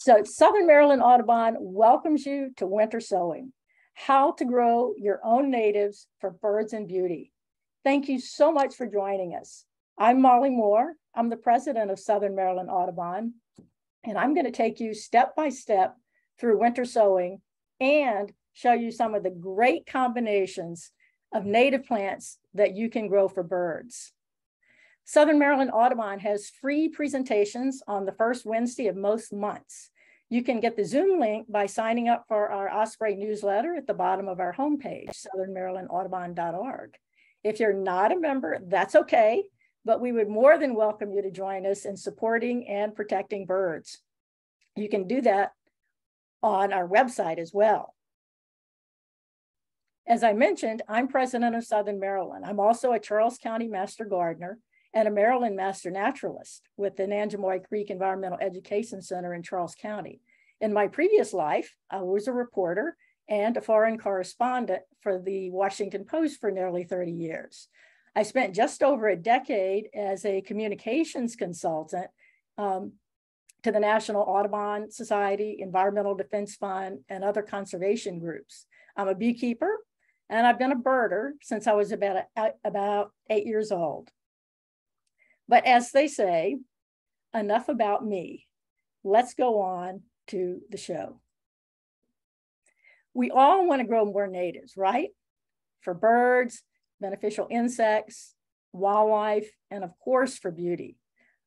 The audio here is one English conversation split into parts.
So Southern Maryland Audubon welcomes you to Winter Sowing, how to grow your own natives for birds and beauty. Thank you so much for joining us. I'm Molly Moore. I'm the president of Southern Maryland Audubon, and I'm going to take you step by step through winter sowing and show you some of the great combinations of native plants that you can grow for birds. Southern Maryland Audubon has free presentations on the first Wednesday of most months. You can get the Zoom link by signing up for our Osprey newsletter at the bottom of our homepage, southernmarylandaudubon.org. If you're not a member, that's okay, but we would more than welcome you to join us in supporting and protecting birds. You can do that on our website as well. As I mentioned, I'm president of Southern Maryland. I'm also a Charles County Master Gardener and a Maryland Master Naturalist with the Nanjemoy Creek Environmental Education Center in Charles County. In my previous life, I was a reporter and a foreign correspondent for the Washington Post for nearly 30 years. I spent just over a decade as a communications consultant to the National Audubon Society, Environmental Defense Fund, and other conservation groups. I'm a beekeeper, and I've been a birder since I was about 8 years old. But as they say, enough about me. Let's go on to the show. We all want to grow more natives, right? For birds, beneficial insects, wildlife, and of course for beauty.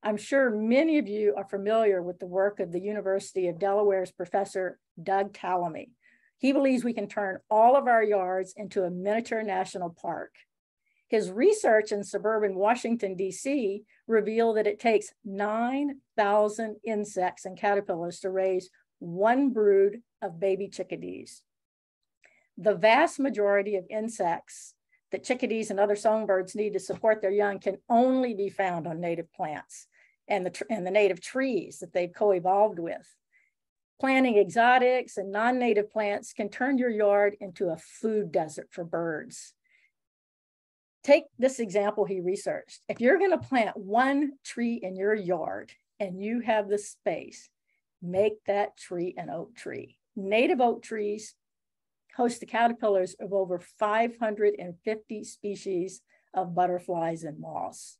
I'm sure many of you are familiar with the work of the University of Delaware's Professor Doug Tallamy. He believes we can turn all of our yards into a miniature national park. His research in suburban Washington, D.C. revealed that it takes 9,000 insects and caterpillars to raise one brood of baby chickadees. The vast majority of insects that chickadees and other songbirds need to support their young can only be found on native plants and the native trees that they've co-evolved with. Planting exotics and non-native plants can turn your yard into a food desert for birds. Take this example he researched. If you're going to plant one tree in your yard and you have the space, make that tree an oak tree. Native oak trees host the caterpillars of over 550 species of butterflies and moths.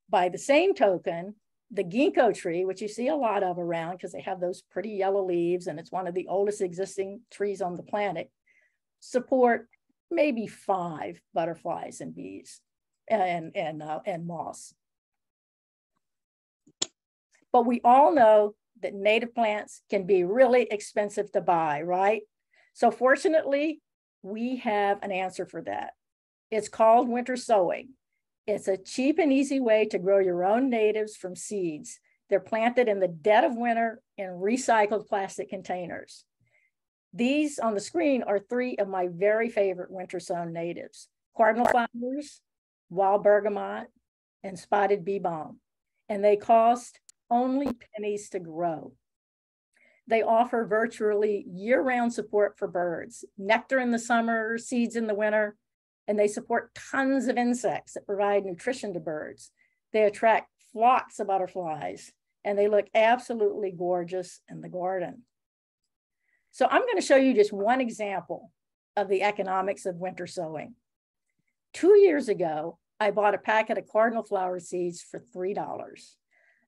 By the same token, the ginkgo tree, which you see a lot of around because they have those pretty yellow leaves and it's one of the oldest existing trees on the planet, support maybe 5 butterflies and bees and moths. But we all know that native plants can be really expensive to buy, right? So fortunately, we have an answer for that. It's called winter sowing. It's a cheap and easy way to grow your own natives from seeds. They're planted in the dead of winter in recycled plastic containers. These on the screen are 3 of my very favorite winter sown natives: cardinal flowers, wild bergamot, and spotted bee balm. And they cost only pennies to grow. They offer virtually year-round support for birds, nectar in the summer, seeds in the winter, and they support tons of insects that provide nutrition to birds. They attract flocks of butterflies, and they look absolutely gorgeous in the garden. So I'm going to show you just one example of the economics of winter sowing. 2 years ago, I bought a packet of cardinal flower seeds for $3.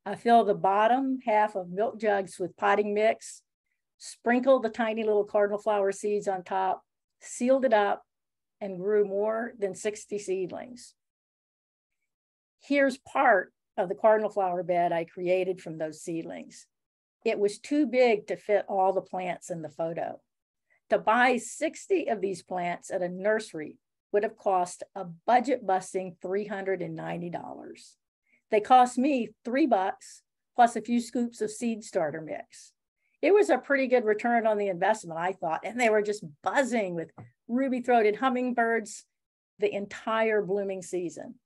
I filled the bottom half of milk jugs with potting mix, sprinkled the tiny little cardinal flower seeds on top, sealed it up, and grew more than 60 seedlings. Here's part of the cardinal flower bed I created from those seedlings. It was too big to fit all the plants in the photo. To buy 60 of these plants at a nursery would have cost a budget-busting $390. They cost me $3 plus a few scoops of seed starter mix. It was a pretty good return on the investment, I thought, and they were just buzzing with ruby-throated hummingbirds the entire blooming season.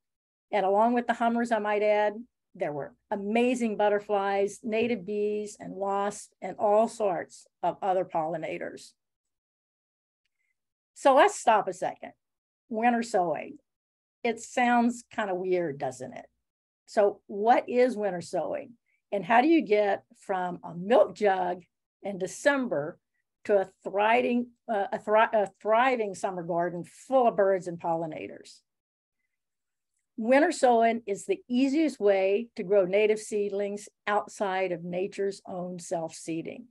And along with the hummers, I might add, there were amazing butterflies, native bees and wasps, and all sorts of other pollinators. So let's stop a second. Winter sowing. It sounds kind of weird, doesn't it? So what is winter sowing? And how do you get from a milk jug in December to a thriving summer garden full of birds and pollinators? Winter sowing is the easiest way to grow native seedlings outside of nature's own self-seeding.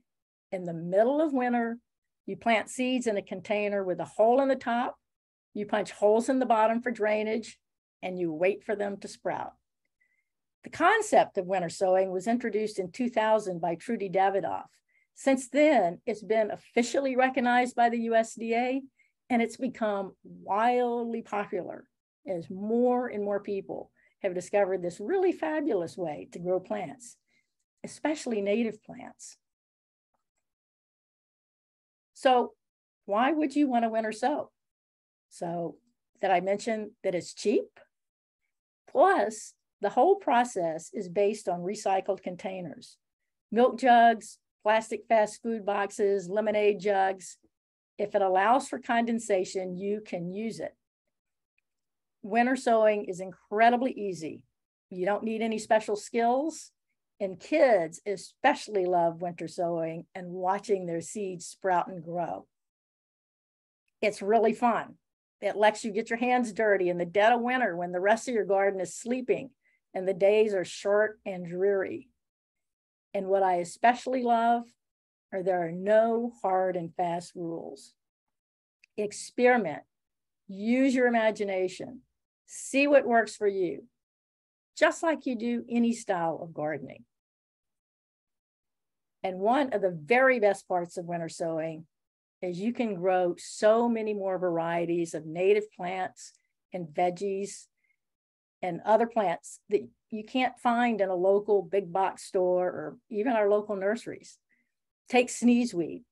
In the middle of winter, you plant seeds in a container with a hole in the top, you punch holes in the bottom for drainage, and you wait for them to sprout. The concept of winter sowing was introduced in 2000 by Trudy Davidoff. Since then, it's been officially recognized by the USDA, and it's become wildly popular as more and more people have discovered this really fabulous way to grow plants, especially native plants. So why would you want to winter sow? So did I mention that it's cheap? Plus, the whole process is based on recycled containers. Milk jugs, plastic fast food boxes, lemonade jugs. If it allows for condensation, you can use it. Winter sowing is incredibly easy. You don't need any special skills, and kids especially love winter sowing and watching their seeds sprout and grow. It's really fun. It lets you get your hands dirty in the dead of winter when the rest of your garden is sleeping and the days are short and dreary. And what I especially love are there are no hard and fast rules. Experiment, use your imagination, see what works for you, just like you do any style of gardening. And one of the very best parts of winter sowing is you can grow so many more varieties of native plants and veggies and other plants that you can't find in a local big box store or even our local nurseries. Take sneezeweed.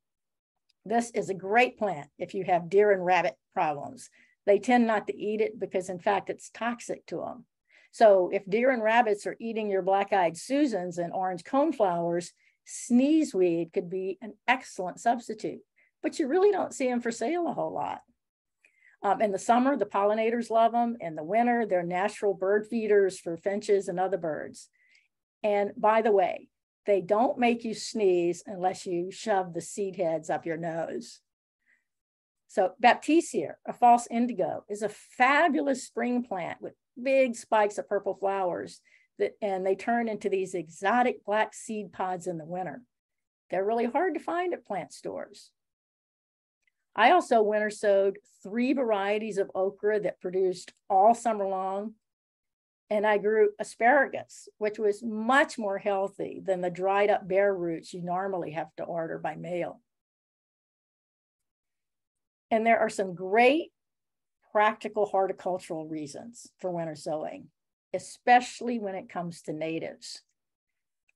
This is a great plant if you have deer and rabbit problems. They tend not to eat it because, in fact, it's toxic to them. So if deer and rabbits are eating your black-eyed Susans and orange coneflowers, sneezeweed could be an excellent substitute, but you really don't see them for sale a whole lot. In the summer, the pollinators love them. In the winter, they're natural bird feeders for finches and other birds. And by the way, they don't make you sneeze unless you shove the seed heads up your nose. So Baptisia, a false indigo, is a fabulous spring plant with big spikes of purple flowers and they turn into these exotic black seed pods in the winter. They're really hard to find at plant stores. I also winter sowed 3 varieties of okra that produced all summer long. And I grew asparagus, which was much more healthy than the dried up bare roots you normally have to order by mail. And there are some great practical horticultural reasons for winter sowing, especially when it comes to natives.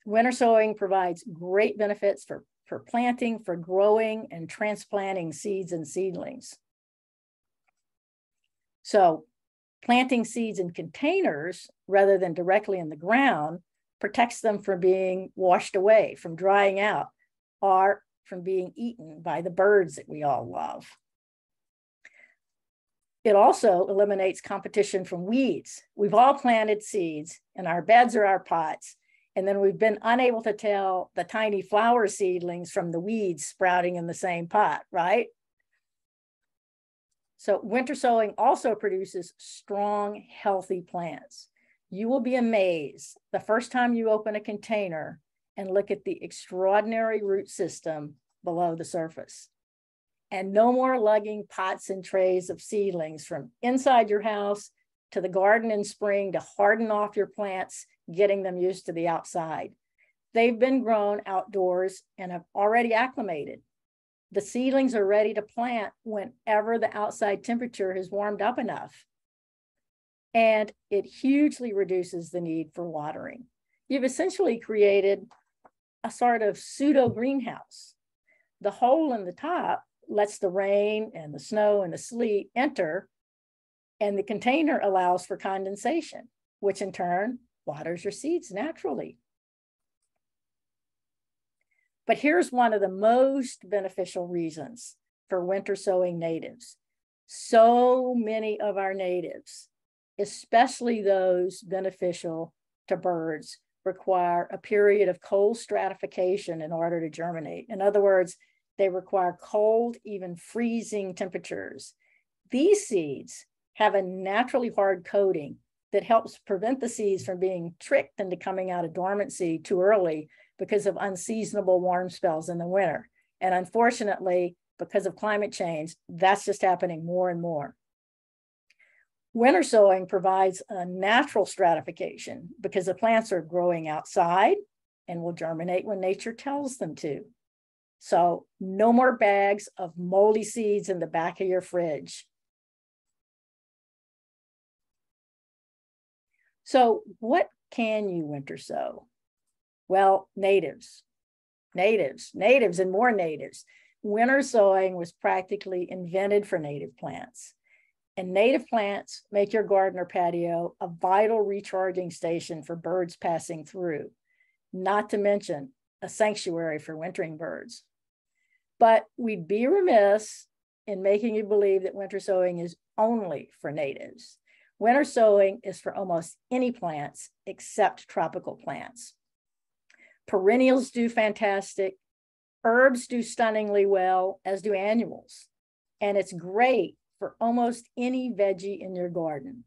Winter sowing provides great benefits for planting, for growing, and transplanting seeds and seedlings. So planting seeds in containers rather than directly in the ground protects them from being washed away, from drying out, or from being eaten by the birds that we all love. It also eliminates competition from weeds. We've all planted seeds and our beds are our pots, and then we've been unable to tell the tiny flower seedlings from the weeds sprouting in the same pot, right? So winter sowing also produces strong, healthy plants. You will be amazed the first time you open a container and look at the extraordinary root system below the surface. And no more lugging pots and trays of seedlings from inside your house to the garden in spring to harden off your plants, getting them used to the outside. They've been grown outdoors and have already acclimated. The seedlings are ready to plant whenever the outside temperature has warmed up enough. And it hugely reduces the need for watering. You've essentially created a sort of pseudo greenhouse. The hole in the top lets the rain and the snow and the sleet enter, and the container allows for condensation, which in turn waters your seeds naturally. But here's one of the most beneficial reasons for winter sowing natives. So many of our natives, especially those beneficial to birds, require a period of cold stratification in order to germinate. In other words, they require cold, even freezing temperatures. These seeds have a naturally hard coating that helps prevent the seeds from being tricked into coming out of dormancy too early because of unseasonable warm spells in the winter. And unfortunately, because of climate change, that's just happening more and more. Winter sowing provides a natural stratification because the plants are growing outside and will germinate when nature tells them to. So no more bags of moldy seeds in the back of your fridge. So what can you winter sow? Well, natives, and more natives. Winter sowing was practically invented for native plants. And native plants make your garden or patio a vital recharging station for birds passing through, not to mention a sanctuary for wintering birds. But we'd be remiss in making you believe that winter sowing is only for natives. Winter sowing is for almost any plants except tropical plants. Perennials do fantastic. Herbs do stunningly well, as do annuals. And it's great for almost any veggie in your garden.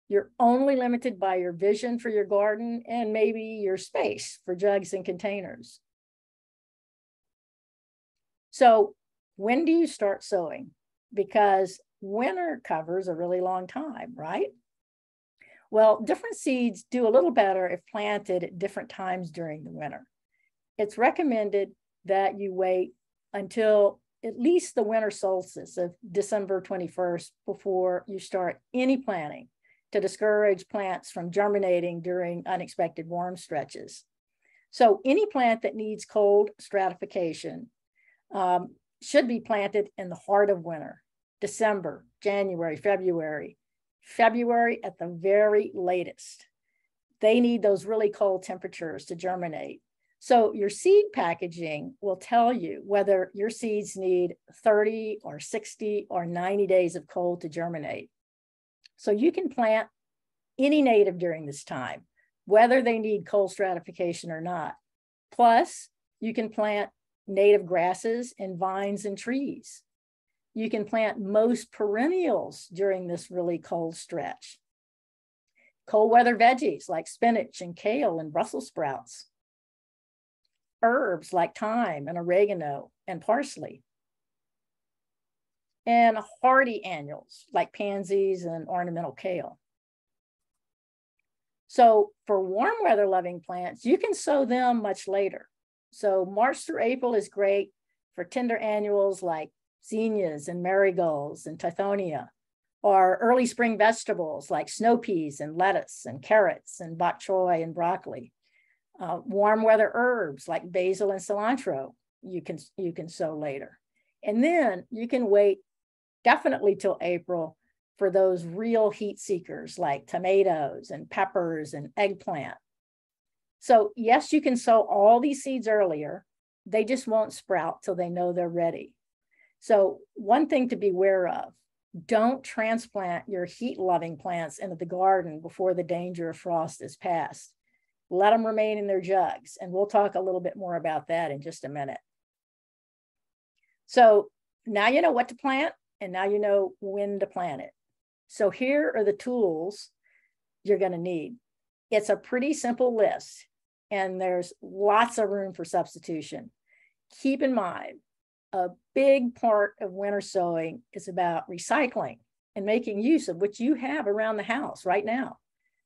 You're only limited by your vision for your garden and maybe your space for jugs and containers. So when do you start sowing? Because winter covers a really long time, right? Well, different seeds do a little better if planted at different times during the winter. It's recommended that you wait until at least the winter solstice of December 21st before you start any planting to discourage plants from germinating during unexpected warm stretches. So any plant that needs cold stratification should be planted in the heart of winter, December, January, February at the very latest. They need those really cold temperatures to germinate. So your seed packaging will tell you whether your seeds need 30 or 60 or 90 days of cold to germinate. So you can plant any native during this time, whether they need cold stratification or not. Plus, you can plant native grasses and vines and trees. You can plant most perennials during this really cold stretch. Cold weather veggies like spinach and kale and Brussels sprouts. Herbs like thyme and oregano and parsley. And hardy annuals like pansies and ornamental kale. So for warm weather loving plants, you can sow them much later. So March through April is great for tender annuals like zinnias and marigolds and tithonia, or early spring vegetables like snow peas and lettuce and carrots and bok choy and broccoli. Warm weather herbs like basil and cilantro, you can sow later. And then you can wait definitely till April for those real heat seekers like tomatoes and peppers and eggplant. So yes, you can sow all these seeds earlier. They just won't sprout till they know they're ready. So one thing to be aware of, don't transplant your heat-loving plants into the garden before the danger of frost is past. Let them remain in their jugs, and we'll talk a little bit more about that in just a minute. So now you know what to plant, and now you know when to plant it. So here are the tools you're going to need. It's a pretty simple list, and there's lots of room for substitution. Keep in mind, a big part of winter sowing is about recycling and making use of what you have around the house right now.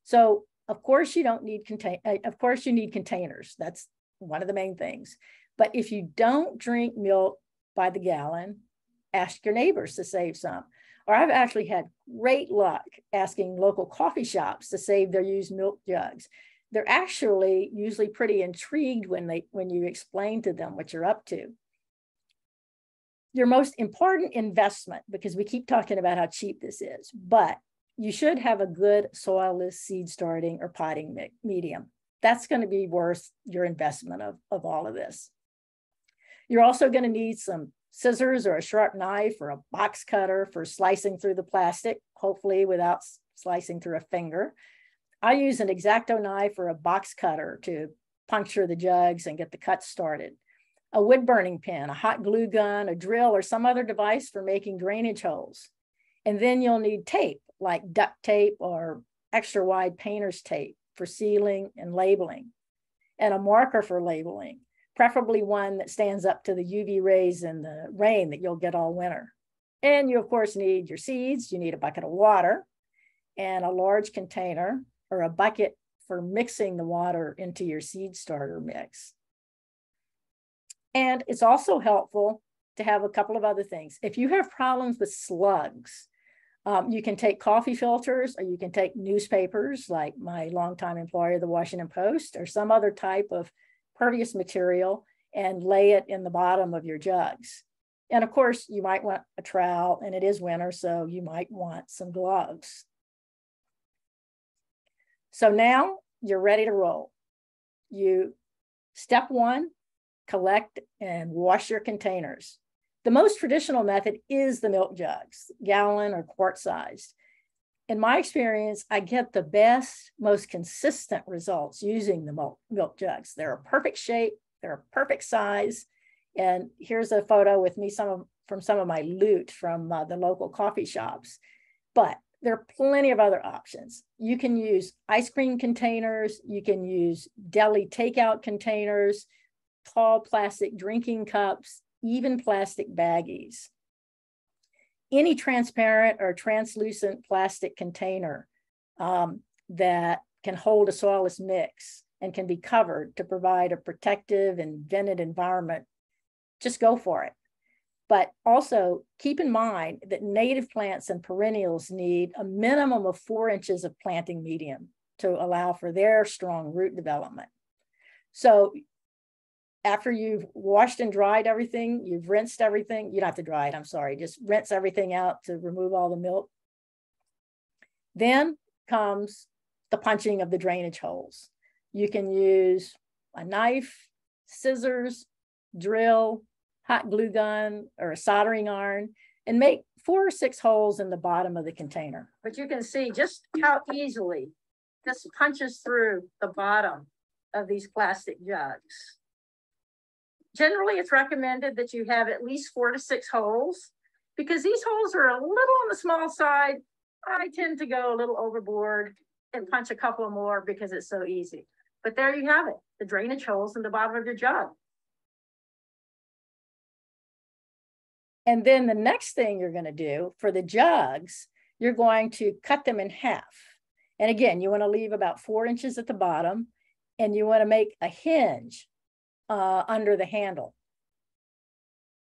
So of course you need containers. That's one of the main things. But if you don't drink milk by the gallon, ask your neighbors to save some. Or I've actually had great luck asking local coffee shops to save their used milk jugs. They're actually usually pretty intrigued when you explain to them what you're up to. Your most important investment, because we keep talking about how cheap this is, but you should have a good soilless seed starting or potting medium. That's going to be worth your investment of all of this. You're also going to need some scissors or a sharp knife or a box cutter for slicing through the plastic, hopefully without slicing through a finger. I use an X-Acto knife or a box cutter to puncture the jugs and get the cut started. A wood burning pin, a hot glue gun, a drill, or some other device for making drainage holes. And then you'll need tape, like duct tape or extra wide painter's tape for sealing and labeling, and a marker for labeling, preferably one that stands up to the UV rays and the rain that you'll get all winter. And you, of course, need your seeds. You need a bucket of water and a large container or a bucket for mixing the water into your seed starter mix. And it's also helpful to have a couple of other things. If you have problems with slugs, you can take coffee filters, or you can take newspapers like my longtime employer, the Washington Post, or some other type of pervious material, and lay it in the bottom of your jugs. And of course, you might want a trowel, and it is winter, so you might want some gloves. So now you're ready to roll. Step one, collect and wash your containers. The most traditional method is the milk jugs, gallon or quart sized. In my experience, I get the best, most consistent results using the milk jugs. They're a perfect shape, they're a perfect size. And here's a photo with me from some of my loot from the local coffee shops. But there are plenty of other options. You can use ice cream containers, you can use deli takeout containers, tall plastic drinking cups, even plastic baggies. Any transparent or translucent plastic container that can hold a soilless mix and can be covered to provide a protective and vented environment, just go for it. But also keep in mind that native plants and perennials need a minimum of 4 inches of planting medium to allow for their strong root development. So after you've washed and dried everything, you've rinsed everything, you don't have to dry it, I'm sorry, just rinse everything out to remove all the milk. Then comes the punching of the drainage holes. You can use a knife, scissors, drill, hot glue gun, or a soldering iron, and make 4 or 6 holes in the bottom of the container. But you can see just how easily this punches through the bottom of these plastic jugs. Generally, it's recommended that you have at least 4 to 6 holes, because these holes are a little on the small side. I tend to go a little overboard and punch a couple more because it's so easy. But there you have it, the drainage holes in the bottom of your jug. And then the next thing you're going to do for the jugs, you're going to cut them in half. And again, you want to leave about 4 inches at the bottom, and you want to make a hinge under the handle.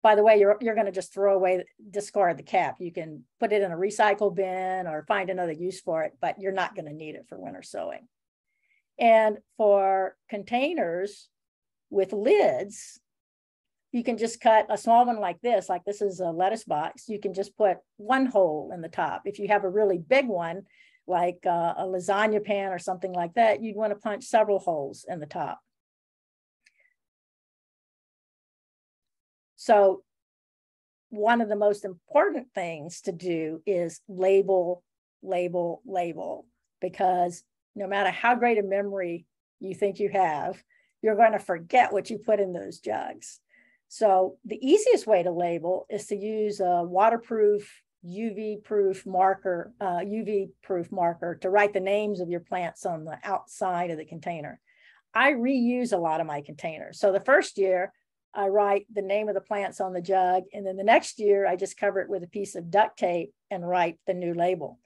By the way, you're going to just discard the cap. You can put it in a recycle bin or find another use for it, but you're not going to need it for winter sowing. And for containers with lids, you can just cut a small one like this is a lettuce box. You can just put 1 hole in the top. If you have a really big one, like a lasagna pan or something like that, you'd want to punch several holes in the top. So one of the most important things to do is label, label, label, because no matter how great a memory you think you have, you're going to forget what you put in those jugs. So the easiest way to label is to use a waterproof, UV-proof marker to write the names of your plants on the outside of the container. I reuse a lot of my containers. So the first year, I write the name of the plants on the jug, and then the next year, I just cover it with a piece of duct tape and write the new label.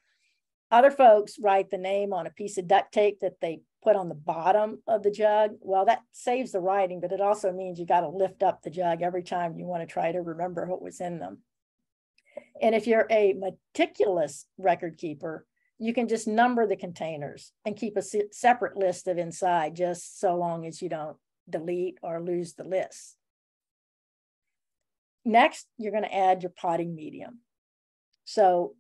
Other folks write the name on a piece of duct tape that they put on the bottom of the jug. Well, that saves the writing, but it also means you got to lift up the jug every time you want to try to remember what was in them. And if you're a meticulous record keeper, you can just number the containers and keep a separate list of inside, just so long as you don't delete or lose the list. Next, you're going to add your potting medium. So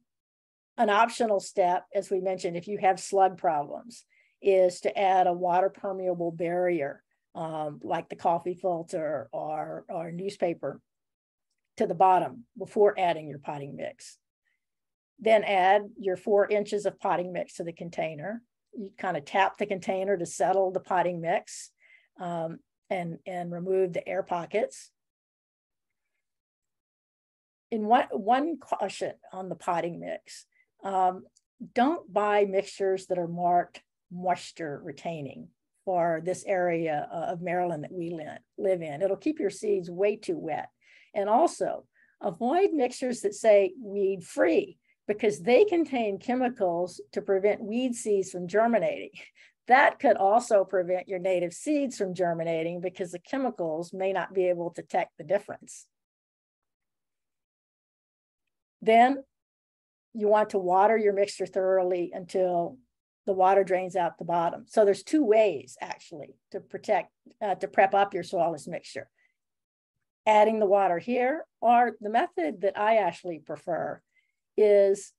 an optional step, as we mentioned, if you have slug problems, is to add a water permeable barrier like the coffee filter or newspaper to the bottom before adding your potting mix. Then add your 4 inches of potting mix to the container. you kind of tap the container to settle the potting mix and remove the air pockets. In one caution on the potting mix, don't buy mixtures that are marked moisture retaining for this area of Maryland that we live in. It'll keep your seeds way too wet. And also avoid mixtures that say weed free, because they contain chemicals to prevent weed seeds from germinating. That could also prevent your native seeds from germinating because the chemicals may not be able to detect the difference. Then you want to water your mixture thoroughly until the water drains out the bottom. So there's two ways actually to prep up your soilless mixture. Adding the water here, or the method that I actually prefer is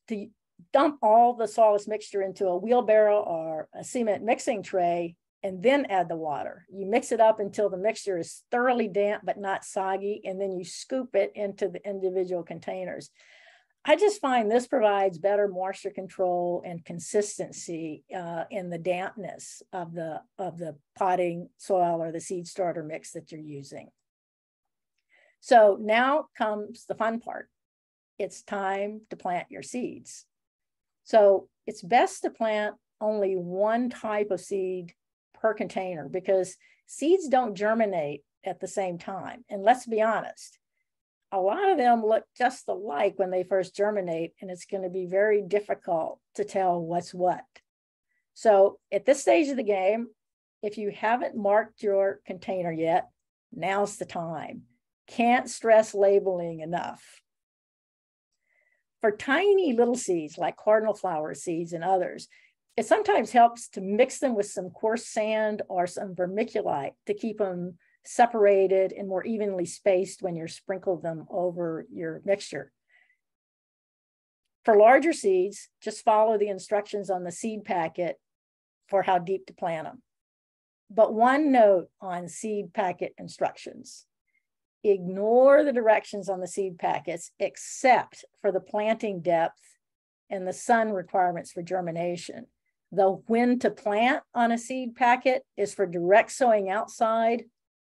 to dump all the soilless mixture into a wheelbarrow or a cement mixing tray and then add the water. You mix it up until the mixture is thoroughly damp but not soggy, and then you scoop it into the individual containers. I just find this provides better moisture control and consistency in the dampness of the potting soil or the seed starter mix that you're using. So now comes the fun part. It's time to plant your seeds. So it's best to plant only one type of seed per container because seeds don't germinate at the same time. And let's be honest, a lot of them look just alike when they first germinate, and it's going to be very difficult to tell what's what. So at this stage of the game, if you haven't marked your container yet, now's the time. Can't stress labeling enough. For tiny little seeds like cardinal flower seeds and others, it sometimes helps to mix them with some coarse sand or some vermiculite to keep them separated and more evenly spaced when you sprinkle them over your mixture. For larger seeds, just follow the instructions on the seed packet for how deep to plant them. But one note on seed packet instructions: ignore the directions on the seed packets except for the planting depth and the sun requirements for germination. The when to plant on a seed packet is for direct sowing outside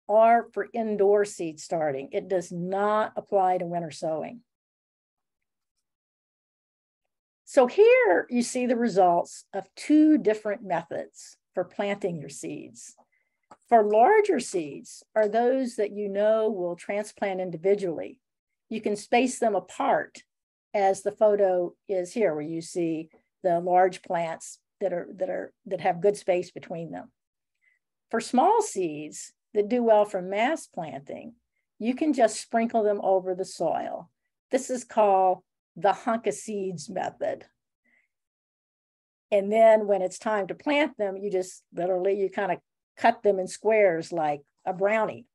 or for indoor seed starting. It does not apply to winter sowing. So here you see the results of two different methods for planting your seeds. For larger seeds, are those that you know will transplant individually. You can space them apart, as the photo is here, where you see the large plants that have good space between them. For small seeds that do well for mass planting, you can just sprinkle them over the soil. This is called the hunk of seeds method. And then when it's time to plant them, you just literally, you kind of cut them in squares like a brownie.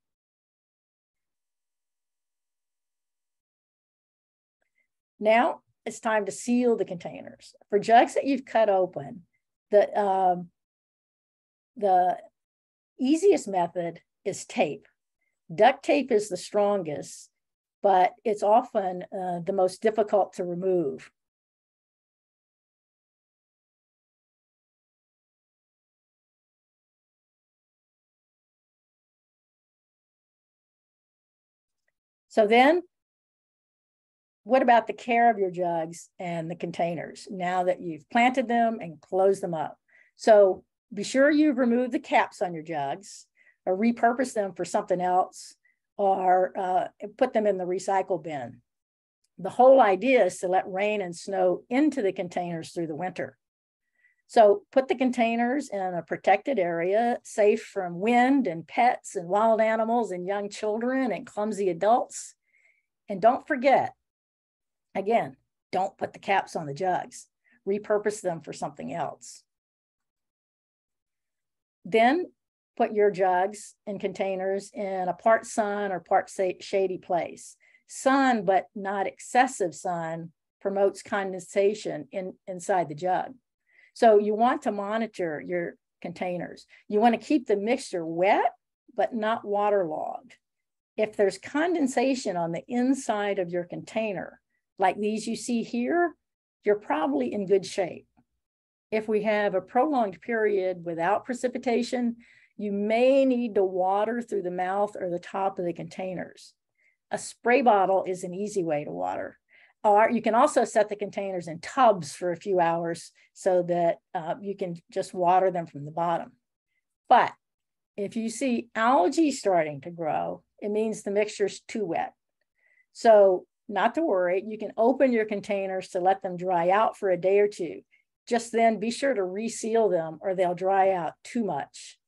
Now it's time to seal the containers. For jugs that you've cut open, the easiest method is tape. Duct tape is the strongest, but it's often the most difficult to remove. So then, what about the care of your jugs and the containers now that you've planted them and closed them up? So be sure you've removed the caps on your jugs or repurpose them for something else, or put them in the recycle bin. The whole idea is to let rain and snow into the containers through the winter. So put the containers in a protected area, safe from wind and pets and wild animals and young children and clumsy adults. And don't forget, again, don't put the caps on the jugs. Repurpose them for something else. Then put your jugs and containers in a part sun or part shady place. Sun, but not excessive sun, promotes condensation inside the jug. So you want to monitor your containers. You want to keep the mixture wet, but not waterlogged. If there's condensation on the inside of your container, like these you see here, you're probably in good shape. If we have a prolonged period without precipitation, you may need to water through the mouth or the top of the containers. A spray bottle is an easy way to water. Or you can also set the containers in tubs for a few hours so that you can just water them from the bottom. But if you see algae starting to grow, it means the mixture's too wet. So not to worry, you can open your containers to let them dry out for a day or two. Just then be sure to reseal them or they'll dry out too much.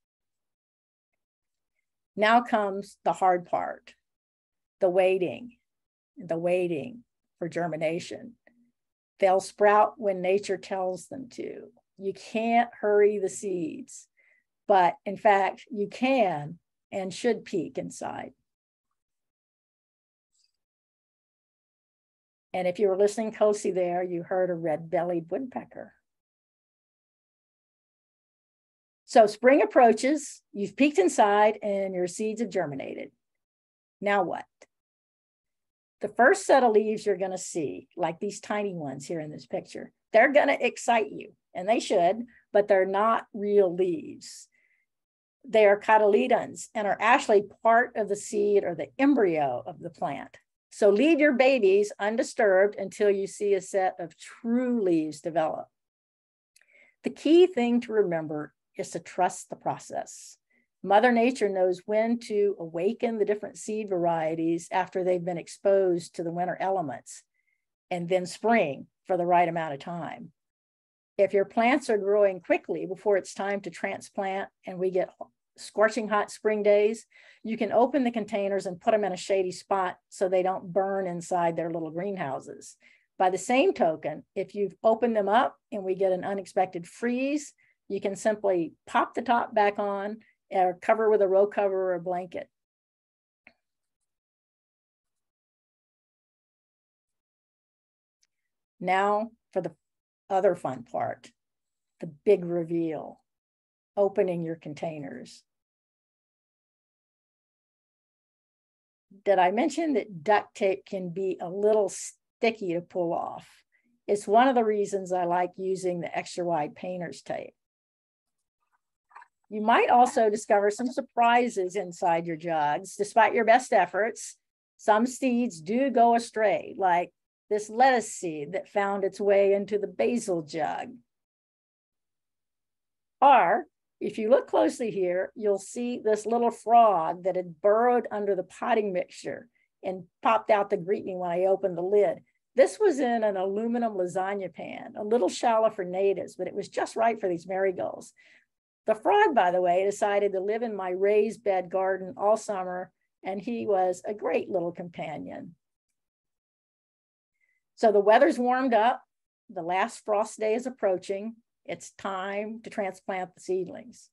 Now comes the hard part, the waiting for germination. They'll sprout when nature tells them to. You can't hurry the seeds, but in fact, you can and should peek inside. And if you were listening closely there, you heard a red-bellied woodpecker. So spring approaches, you've peeked inside and your seeds have germinated. Now what? The first set of leaves you're gonna see, like these tiny ones here in this picture, they're gonna excite you, and they should, but they're not real leaves. They are cotyledons and are actually part of the seed or the embryo of the plant. So leave your babies undisturbed until you see a set of true leaves develop. The key thing to remember is to trust the process. Mother Nature knows when to awaken the different seed varieties after they've been exposed to the winter elements, and then spring for the right amount of time. If your plants are growing quickly before it's time to transplant and we get scorching hot spring days, you can open the containers and put them in a shady spot so they don't burn inside their little greenhouses. By the same token, if you've opened them up and we get an unexpected freeze, you can simply pop the top back on or cover with a row cover or a blanket. Now for the other fun part, the big reveal, opening your containers. Did I mention that duct tape can be a little sticky to pull off? It's one of the reasons I like using the extra wide painter's tape. You might also discover some surprises inside your jugs. Despite your best efforts, some seeds do go astray, like this lettuce seed that found its way into the basil jug. Or if you look closely here, you'll see this little frog that had burrowed under the potting mixture and popped out to greet me when I opened the lid. This was in an aluminum lasagna pan, a little shallow for natives, but it was just right for these marigolds. The frog, by the way, decided to live in my raised bed garden all summer, and he was a great little companion. So the weather's warmed up. The last frost day is approaching. It's time to transplant the seedlings.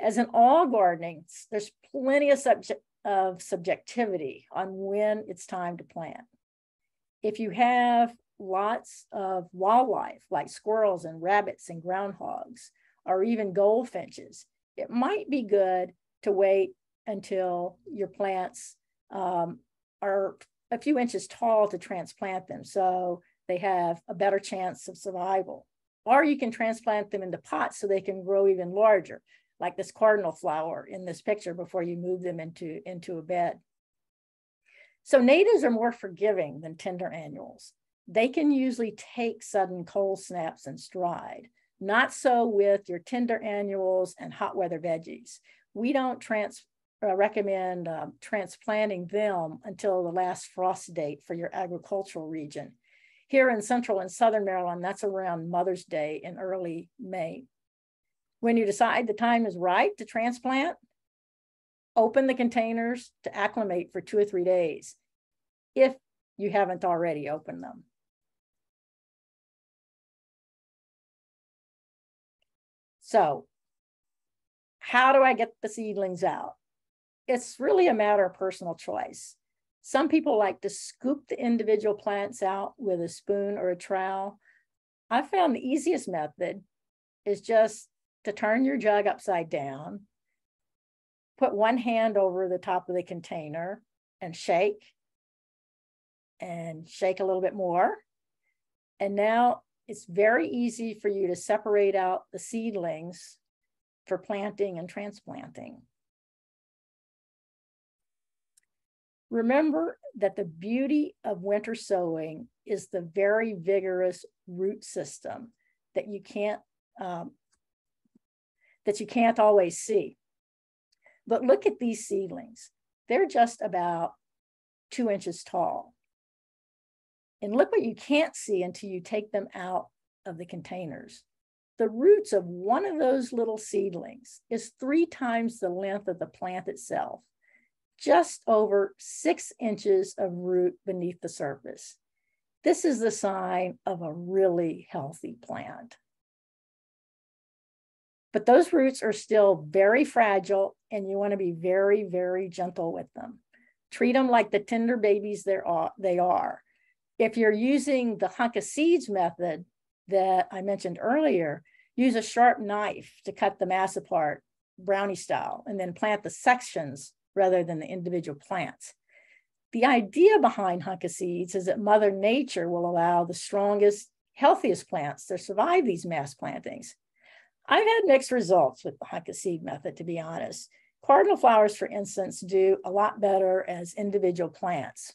As in all gardening, there's plenty of subjectivity on when it's time to plant. If you have lots of wildlife like squirrels and rabbits and groundhogs, or even goldfinches, it might be good to wait until your plants are a few inches tall to transplant them so they have a better chance of survival. Or you can transplant them into pots so they can grow even larger, like this cardinal flower in this picture before you move them into a bed. So natives are more forgiving than tender annuals. They can usually take sudden cold snaps in stride. Not so with your tender annuals and hot weather veggies. We don't recommend transplanting them until the last frost date for your agricultural region. Here in Central and Southern Maryland, that's around Mother's Day in early May. When you decide the time is right to transplant, open the containers to acclimate for 2 or 3 days, if you haven't already opened them. So how do I get the seedlings out? It's really a matter of personal choice. Some people like to scoop the individual plants out with a spoon or a trowel. I found the easiest method is just to turn your jug upside down, put one hand over the top of the container and shake a little bit more. And now it's very easy for you to separate out the seedlings for planting and transplanting. Remember that the beauty of winter sowing is the very vigorous root system that you can't always see. But look at these seedlings. They're just about 2 inches tall. And look what you can't see until you take them out of the containers. The roots of one of those little seedlings is 3 times the length of the plant itself, just over 6 inches of root beneath the surface. This is the sign of a really healthy plant. But those roots are still very fragile, and you want to be very, very gentle with them. Treat them like the tender babies they are. If you're using the hunk of seeds method that I mentioned earlier, use a sharp knife to cut the mass apart, brownie style, and then plant the sections rather than the individual plants. The idea behind hunk of seeds is that Mother Nature will allow the strongest, healthiest plants to survive these mass plantings. I've had mixed results with the hunk of seed method, to be honest. Cardinal flowers, for instance, do a lot better as individual plants.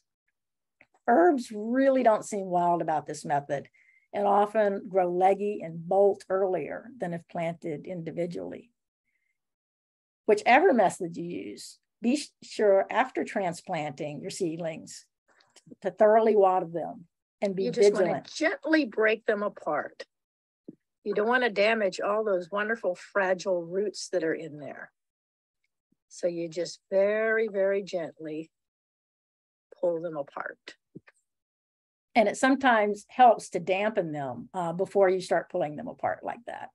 Herbs really don't seem wild about this method and often grow leggy and bolt earlier than if planted individually. Whichever method you use, be sure after transplanting your seedlings to thoroughly water them and be vigilant. You just want to gently break them apart. You don't want to damage all those wonderful fragile roots that are in there. So you just very, very gently pull them apart. And it sometimes helps to dampen them before you start pulling them apart like that.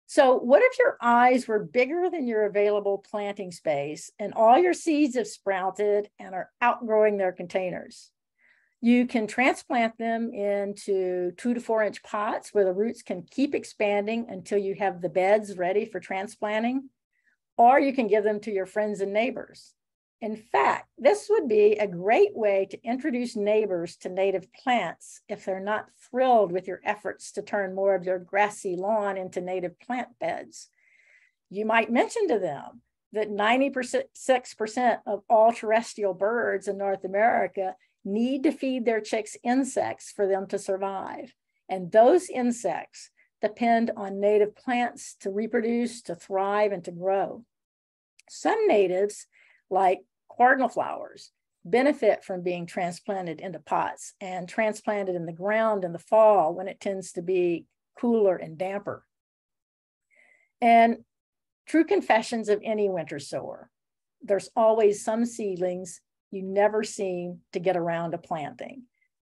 So what if your eyes were bigger than your available planting space and all your seeds have sprouted and are outgrowing their containers? You can transplant them into 2 to 4 inch pots where the roots can keep expanding until you have the beds ready for transplanting, or you can give them to your friends and neighbors. In fact, this would be a great way to introduce neighbors to native plants if they're not thrilled with your efforts to turn more of your grassy lawn into native plant beds. You might mention to them that 96% of all terrestrial birds in North America need to feed their chicks insects for them to survive. And those insects depend on native plants to reproduce, to thrive, and to grow. Some natives, like cardinal flowers, benefit from being transplanted into pots and transplanted in the ground in the fall when it tends to be cooler and damper. And true confessions of any winter sower, there's always some seedlings you never seem to get around to planting.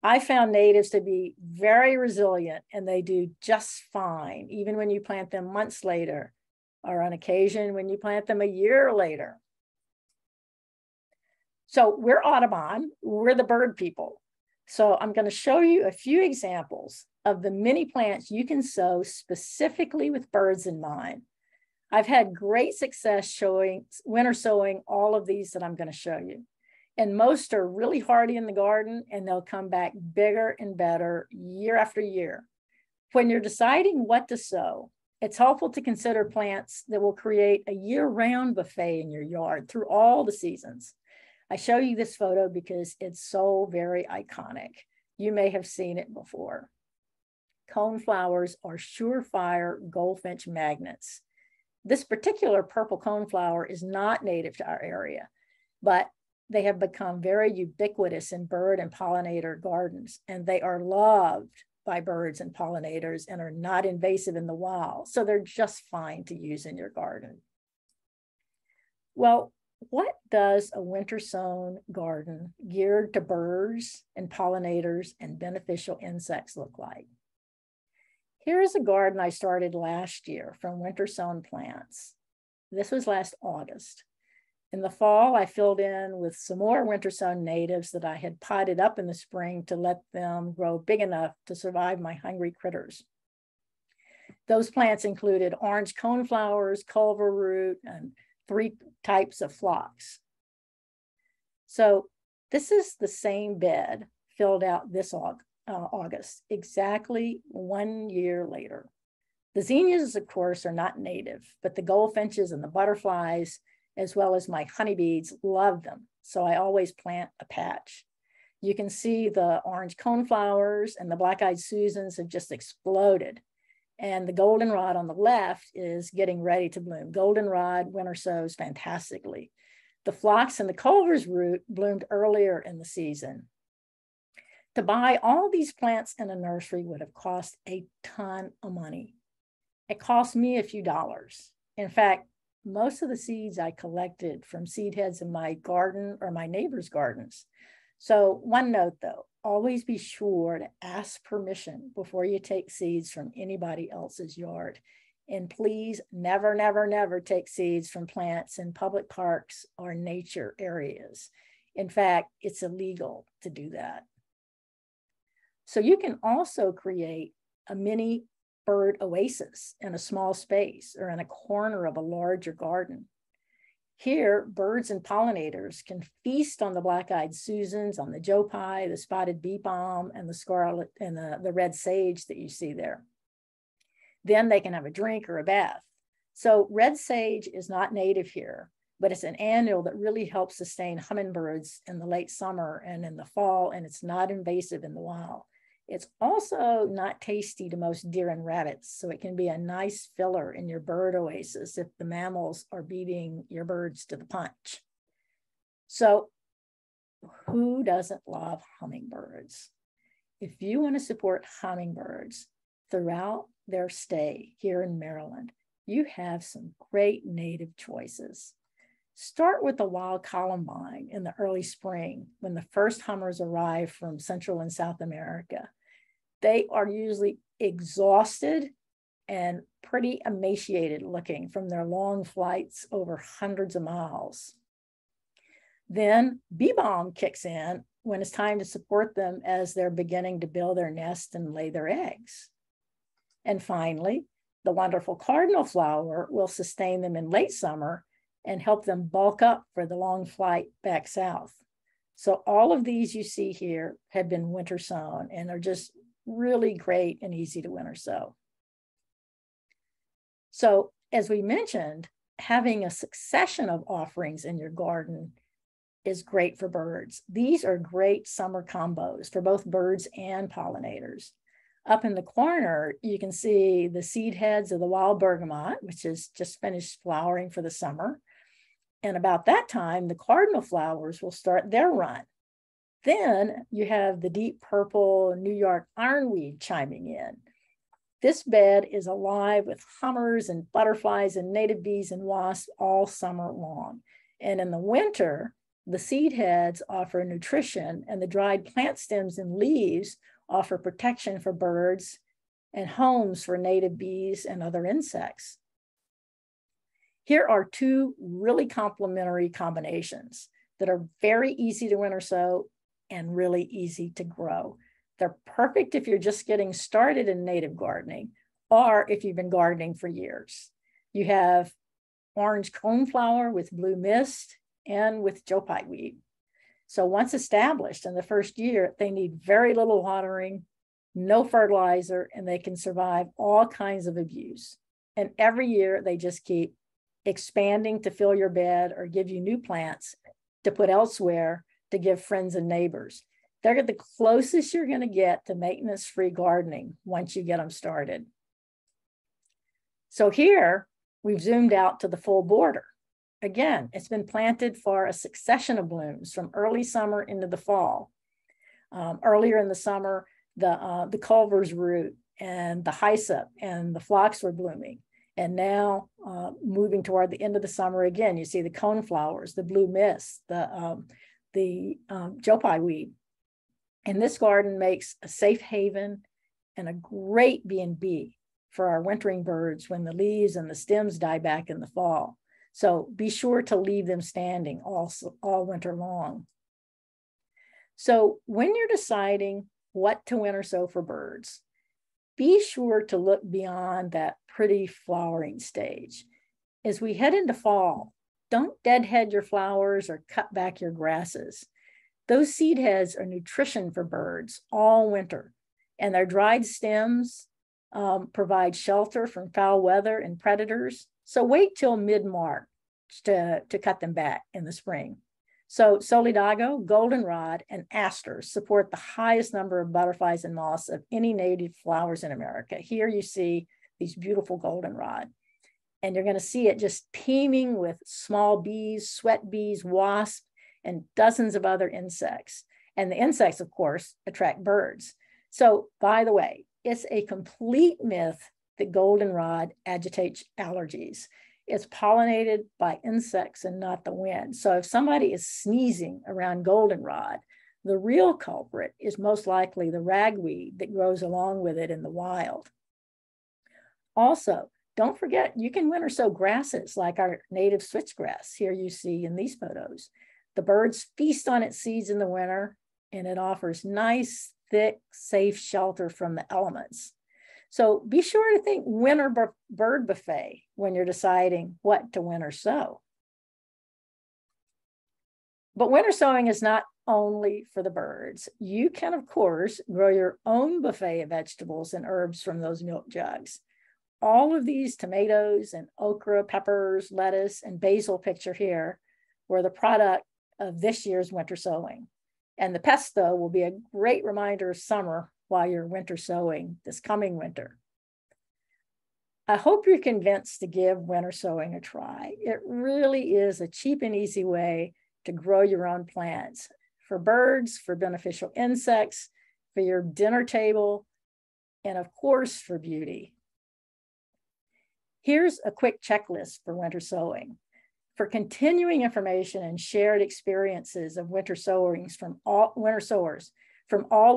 I found natives to be very resilient, and they do just fine, even when you plant them months later, or on occasion when you plant them a year later. So we're Audubon, we're the bird people. So I'm going to show you a few examples of the many plants you can sow specifically with birds in mind. I've had great success winter sowing all of these that I'm going to show you. And most are really hardy in the garden, and they'll come back bigger and better year after year. When you're deciding what to sow, it's helpful to consider plants that will create a year-round buffet in your yard through all the seasons. I show you this photo because it's so very iconic. You may have seen it before. Coneflowers are surefire goldfinch magnets. This particular purple coneflower is not native to our area, but they have become very ubiquitous in bird and pollinator gardens, and they are loved by birds and pollinators and are not invasive in the wild. So they're just fine to use in your garden. Well, what does a winter sown garden geared to birds and pollinators and beneficial insects look like? Here's a garden I started last year from winter sown plants. This was last August. In the fall, I filled in with some more winter sown natives that I had potted up in the spring to let them grow big enough to survive my hungry critters. Those plants included orange coneflowers, culver root, and 3 types of phlox. So this is the same bed filled out this August, exactly 1 year later. The zinnias, of course, are not native, but the goldfinches and the butterflies, as well as my honeybees, love them. So I always plant a patch. You can see the orange coneflowers and the black-eyed Susans have just exploded. And the goldenrod on the left is getting ready to bloom. Goldenrod winter sows fantastically. The phlox and the Culver's root bloomed earlier in the season. To buy all these plants in a nursery would have cost a ton of money. It cost me a few dollars. In fact, most of the seeds I collected from seed heads in my garden or my neighbor's gardens. So one note though, always be sure to ask permission before you take seeds from anybody else's yard. And please never, never, never take seeds from plants in public parks or nature areas. In fact, it's illegal to do that. So you can also create a mini bird oasis in a small space or in a corner of a larger garden. Here, birds and pollinators can feast on the black-eyed Susans, on the Joe Pye, the spotted bee balm, and the scarlet and the red sage that you see there. Then they can have a drink or a bath. So red sage is not native here, but it's an annual that really helps sustain hummingbirds in the late summer and in the fall, and it's not invasive in the wild. It's also not tasty to most deer and rabbits, so it can be a nice filler in your bird oasis if the mammals are beating your birds to the punch. So who doesn't love hummingbirds? If you want to support hummingbirds throughout their stay here in Maryland, you have some great native choices. Start with the wild columbine in the early spring when the first hummers arrive from Central and South America. They are usually exhausted and pretty emaciated looking from their long flights over hundreds of miles. Then bee balm kicks in when it's time to support them as they're beginning to build their nest and lay their eggs. And finally, the wonderful cardinal flower will sustain them in late summer and help them bulk up for the long flight back south. So all of these you see here have been winter sown and are just really great and easy to winter sow. So as we mentioned, having a succession of offerings in your garden is great for birds. These are great summer combos for both birds and pollinators. Up in the corner, you can see the seed heads of the wild bergamot, which has just finished flowering for the summer. And about that time, the cardinal flowers will start their run. Then you have the deep purple New York ironweed chiming in. This bed is alive with hummers and butterflies and native bees and wasps all summer long. And in the winter, the seed heads offer nutrition and the dried plant stems and leaves offer protection for birds and homes for native bees and other insects. Here are two really complementary combinations that are very easy to winter sow and really easy to grow. They're perfect if you're just getting started in native gardening or if you've been gardening for years. You have orange coneflower with blue mist and with Joe Pye weed. So once established in the first year, they need very little watering, no fertilizer, and they can survive all kinds of abuse. And every year they just keep expanding to fill your bed or give you new plants to put elsewhere to give friends and neighbors. They're the closest you're going to get to maintenance-free gardening once you get them started. So here we've zoomed out to the full border. Again, it's been planted for a succession of blooms from early summer into the fall. Earlier in the summer, the Culver's root and the hyssop and the phlox were blooming. And now moving toward the end of the summer again, you see the coneflowers, the blue mist, the Joe Pye weed. And this garden makes a safe haven and a great B&B for our wintering birds when the leaves and the stems die back in the fall. So be sure to leave them standing all winter long. So when you're deciding what to winter sow for birds, be sure to look beyond that pretty flowering stage. As we head into fall, don't deadhead your flowers or cut back your grasses. Those seed heads are nutrition for birds all winter, and their dried stems provide shelter from foul weather and predators. So wait till mid-March to cut them back in the spring. So solidago, goldenrod, and asters support the highest number of butterflies and moths of any native flowers in America. Here you see these beautiful goldenrod. And you're going to see it just teeming with small bees, sweat bees, wasps, and dozens of other insects. And the insects, of course, attract birds. So, by the way, it's a complete myth that goldenrod agitates allergies. It's pollinated by insects and not the wind. So if somebody is sneezing around goldenrod, the real culprit is most likely the ragweed that grows along with it in the wild. Also, don't forget, you can winter sow grasses like our native switchgrass here you see in these photos. The birds feast on its seeds in the winter, and it offers nice, thick, safe shelter from the elements. So be sure to think winter bird buffet when you're deciding what to winter sow. But winter sowing is not only for the birds. You can, of course, grow your own buffet of vegetables and herbs from those milk jugs. All of these tomatoes and okra, peppers, lettuce, and basil picture here were the product of this year's winter sowing. And the pesto will be a great reminder of summer while you're winter sowing this coming winter. I hope you're convinced to give winter sowing a try. It really is a cheap and easy way to grow your own plants for birds, for beneficial insects, for your dinner table, and of course for beauty. Here's a quick checklist for winter sowing. For continuing information and shared experiences of winter sowers from all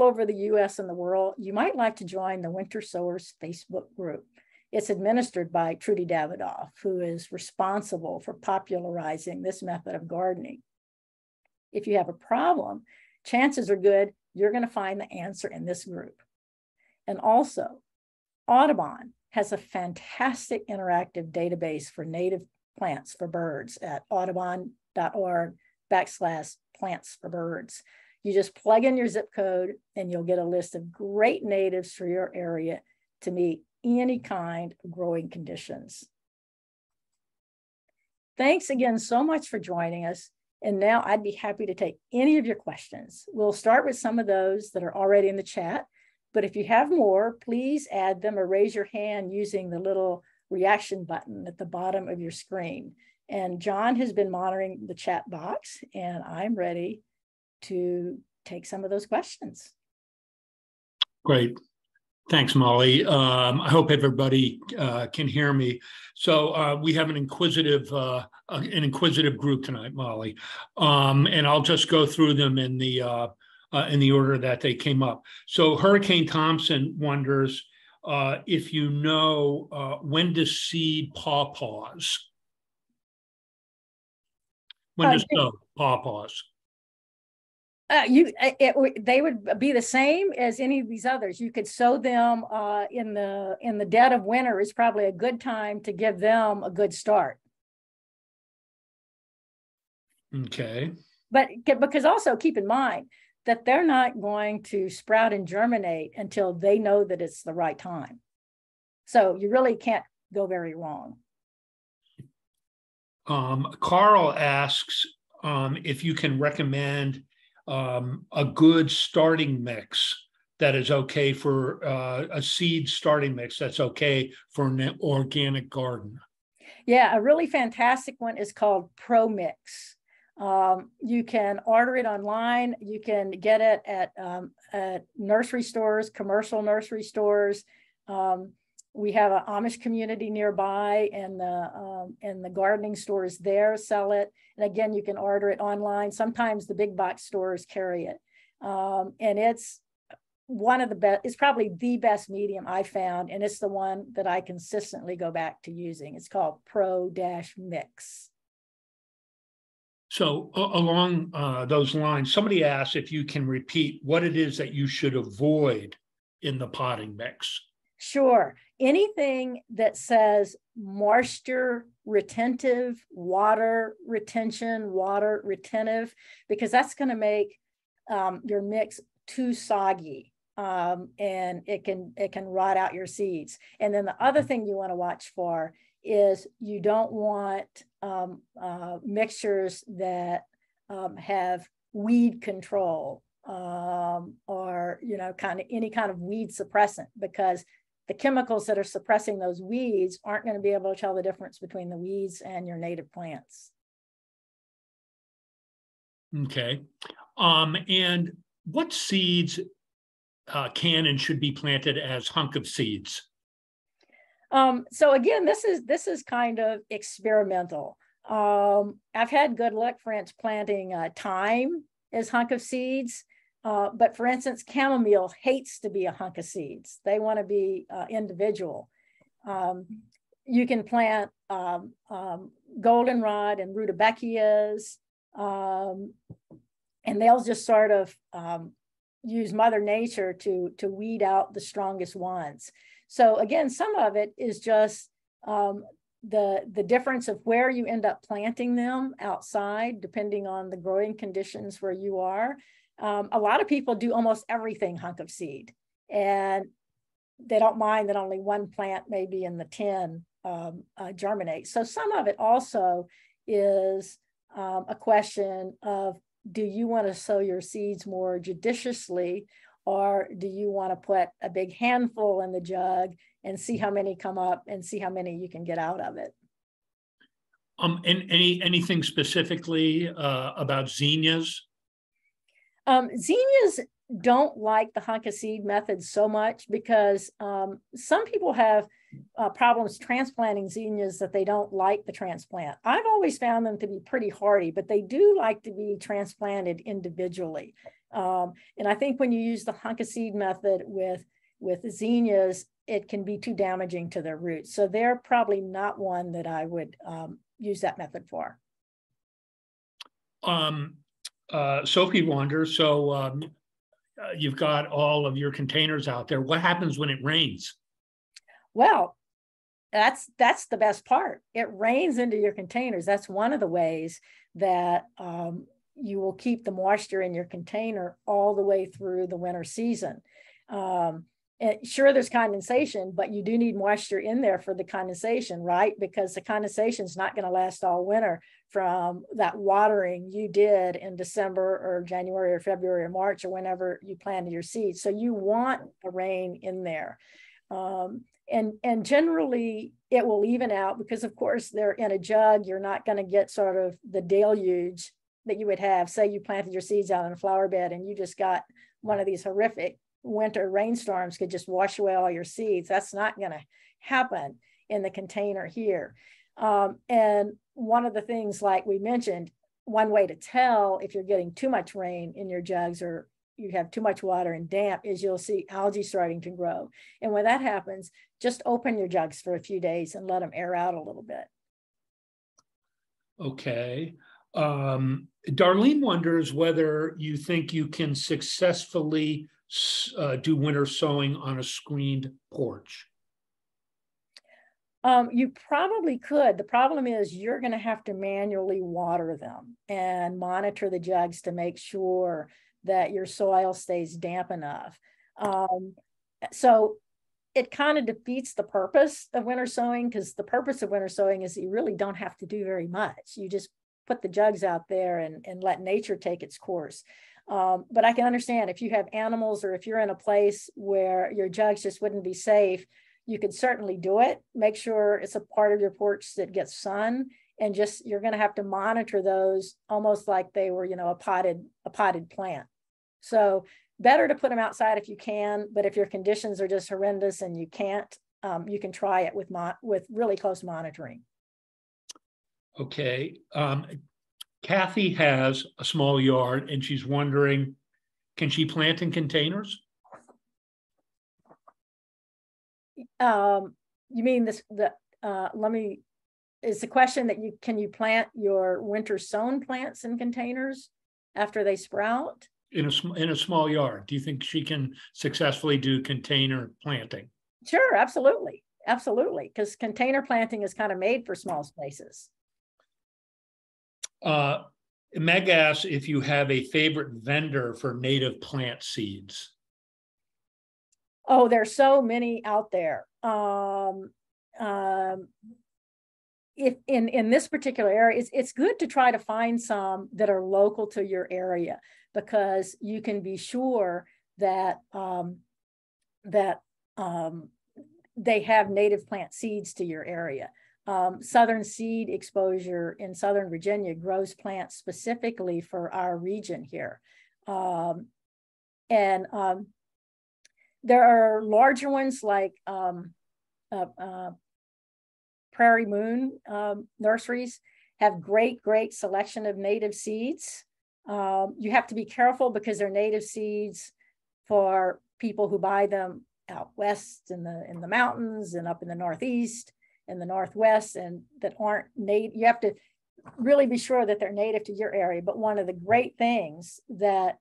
over the US and the world, you might like to join the Winter Sowers Facebook group. It's administered by Trudy Davidoff, who is responsible for popularizing this method of gardening. If you have a problem, chances are good you're going to find the answer in this group. And also, Audubon has a fantastic interactive database for native plants for birds at audubon.org/plants for birds. You just plug in your zip code and you'll get a list of great natives for your area to meet any kind of growing conditions. Thanks again so much for joining us. And now I'd be happy to take any of your questions. We'll start with some of those that are already in the chat, but if you have more, please add them or raise your hand using the little reaction button at the bottom of your screen. And John has been monitoring the chat box, and I'm ready to take some of those questions. Great. Thanks, Molly. I hope everybody can hear me. So we have an inquisitive group tonight, Molly, and I'll just go through them in the order that they came up. So Hurricane Thompson wonders if you know when to seed pawpaws. When to sow pawpaws. They would be the same as any of these others. You could sow them in the dead of winter is probably a good time to give them a good start. Okay. But because also keep in mind that they're not going to sprout and germinate until they know that it's the right time. So you really can't go very wrong. Carl asks if you can recommend a good starting mix that is okay for a seed starting mix that's okay for an organic garden. Yeah, a really fantastic one is called Pro Mix. You can order it online. You can get it at nursery stores, commercial nursery stores. We have an Amish community nearby, and the gardening stores there sell it. And again, you can order it online. Sometimes the big box stores carry it. And it's one of the best, it's probably the best medium I found. And it's the one that I consistently go back to using. It's called Pro-Mix. So along those lines, somebody asked if you can repeat what it is that you should avoid in the potting mix. Sure. Anything that says moisture retentive, water retention, water retentive, because that's going to make your mix too soggy, and it can rot out your seeds. And then the other thing you want to watch for is you don't want mixtures that have weed control, or kind of any kind of weed suppressant, because the chemicals that are suppressing those weeds aren't going to be able to tell the difference between the weeds and your native plants. Okay. And what seeds can and should be planted as hunk of seeds? So again, this is kind of experimental. I've had good luck, for instance, planting thyme as hunk of seeds. But for instance, chamomile hates to be a hunk of seeds. They want to be individual. You can plant goldenrod and rudbeckias, and they'll just sort of use Mother Nature to weed out the strongest ones. So again, some of it is just the difference of where you end up planting them outside, depending on the growing conditions where you are. A lot of people do almost everything hunk of seed, and they don't mind that only one plant maybe in the 10 germinates. So some of it also is a question of, do you want to sow your seeds more judiciously, or do you want to put a big handful in the jug and see how many come up and see how many you can get out of it? And anything specifically about zinnias? Zinnias don't like the hunk of seed method so much because some people have problems transplanting zinnias that they don't like the transplant. I've always found them to be pretty hardy, but they do like to be transplanted individually. And I think when you use the hunk of seed method with zinnias, it can be too damaging to their roots. So they're probably not one that I would use that method for. Sophie wonders, so you've got all of your containers out there. What happens when it rains? Well, that's the best part. It rains into your containers. That's one of the ways that you will keep the moisture in your container all the way through the winter season. And sure, there's condensation, but you do need moisture in there for the condensation, right? Because the condensation is not going to last all winter from that watering you did in December or January or February or March or whenever you planted your seeds. So you want the rain in there. And generally it will even out because, of course, they're in a jug. You're not going to get sort of the deluge that you would have. Say you planted your seeds out in a flower bed and you just got one of these horrific winter rainstorms could just wash away all your seeds. That's not going to happen in the container here. And one of the things, like we mentioned, one way to tell if you're getting too much rain in your jugs or you have too much water and damp is you'll see algae starting to grow. And when that happens, just open your jugs for a few days and let them air out a little bit. Okay. Darlene wonders whether you think you can successfully do winter sowing on a screened porch. You probably could. The problem is you're going to have to manually water them and monitor the jugs to make sure that your soil stays damp enough. So it kind of defeats the purpose of winter sowing, because the purpose of winter sowing is you really don't have to do very much. You just put the jugs out there and let nature take its course. But I can understand if you have animals or if you're in a place where your jugs just wouldn't be safe, you could certainly do it. Make sure it's a part of your porch that gets sun, and just you're going to have to monitor those almost like they were, a potted plant. So better to put them outside if you can, but if your conditions are just horrendous and you can't, you can try it with really close monitoring. Okay. Kathy has a small yard and she's wondering, can she plant in containers? You mean is the question that can you plant your winter sown plants in containers after they sprout? In a small yard, do you think she can successfully do container planting? Sure, absolutely. Absolutely. Because container planting is kind of made for small spaces. Meg asks if you have a favorite vendor for native plant seeds. Oh, there's so many out there. If in this particular area, it's good to try to find some that are local to your area, because you can be sure that they have native plant seeds to your area. Southern Seed Exposure in Southern Virginia grows plants specifically for our region here. There are larger ones like Prairie Moon nurseries have great selection of native seeds. You have to be careful because they're native seeds for people who buy them out west in the mountains and up in the Northeast and the Northwest, and that aren't native. You have to really be sure that they're native to your area. But one of the great things that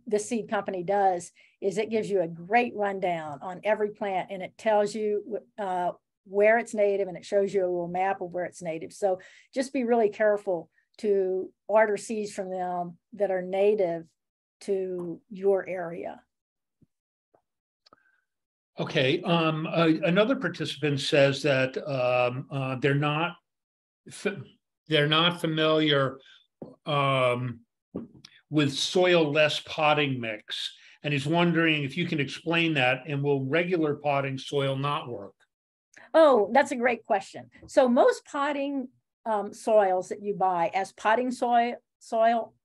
this seed company does is it gives you a great rundown on every plant, and it tells you where it's native, and it shows you a little map of where it's native. So just be really careful to order seeds from them that are native to your area. Okay. Another participant says that they're not familiar with soil-less potting mix, and he's wondering if you can explain that, and will regular potting soil not work? Oh, that's a great question. So most potting soils that you buy as potting soil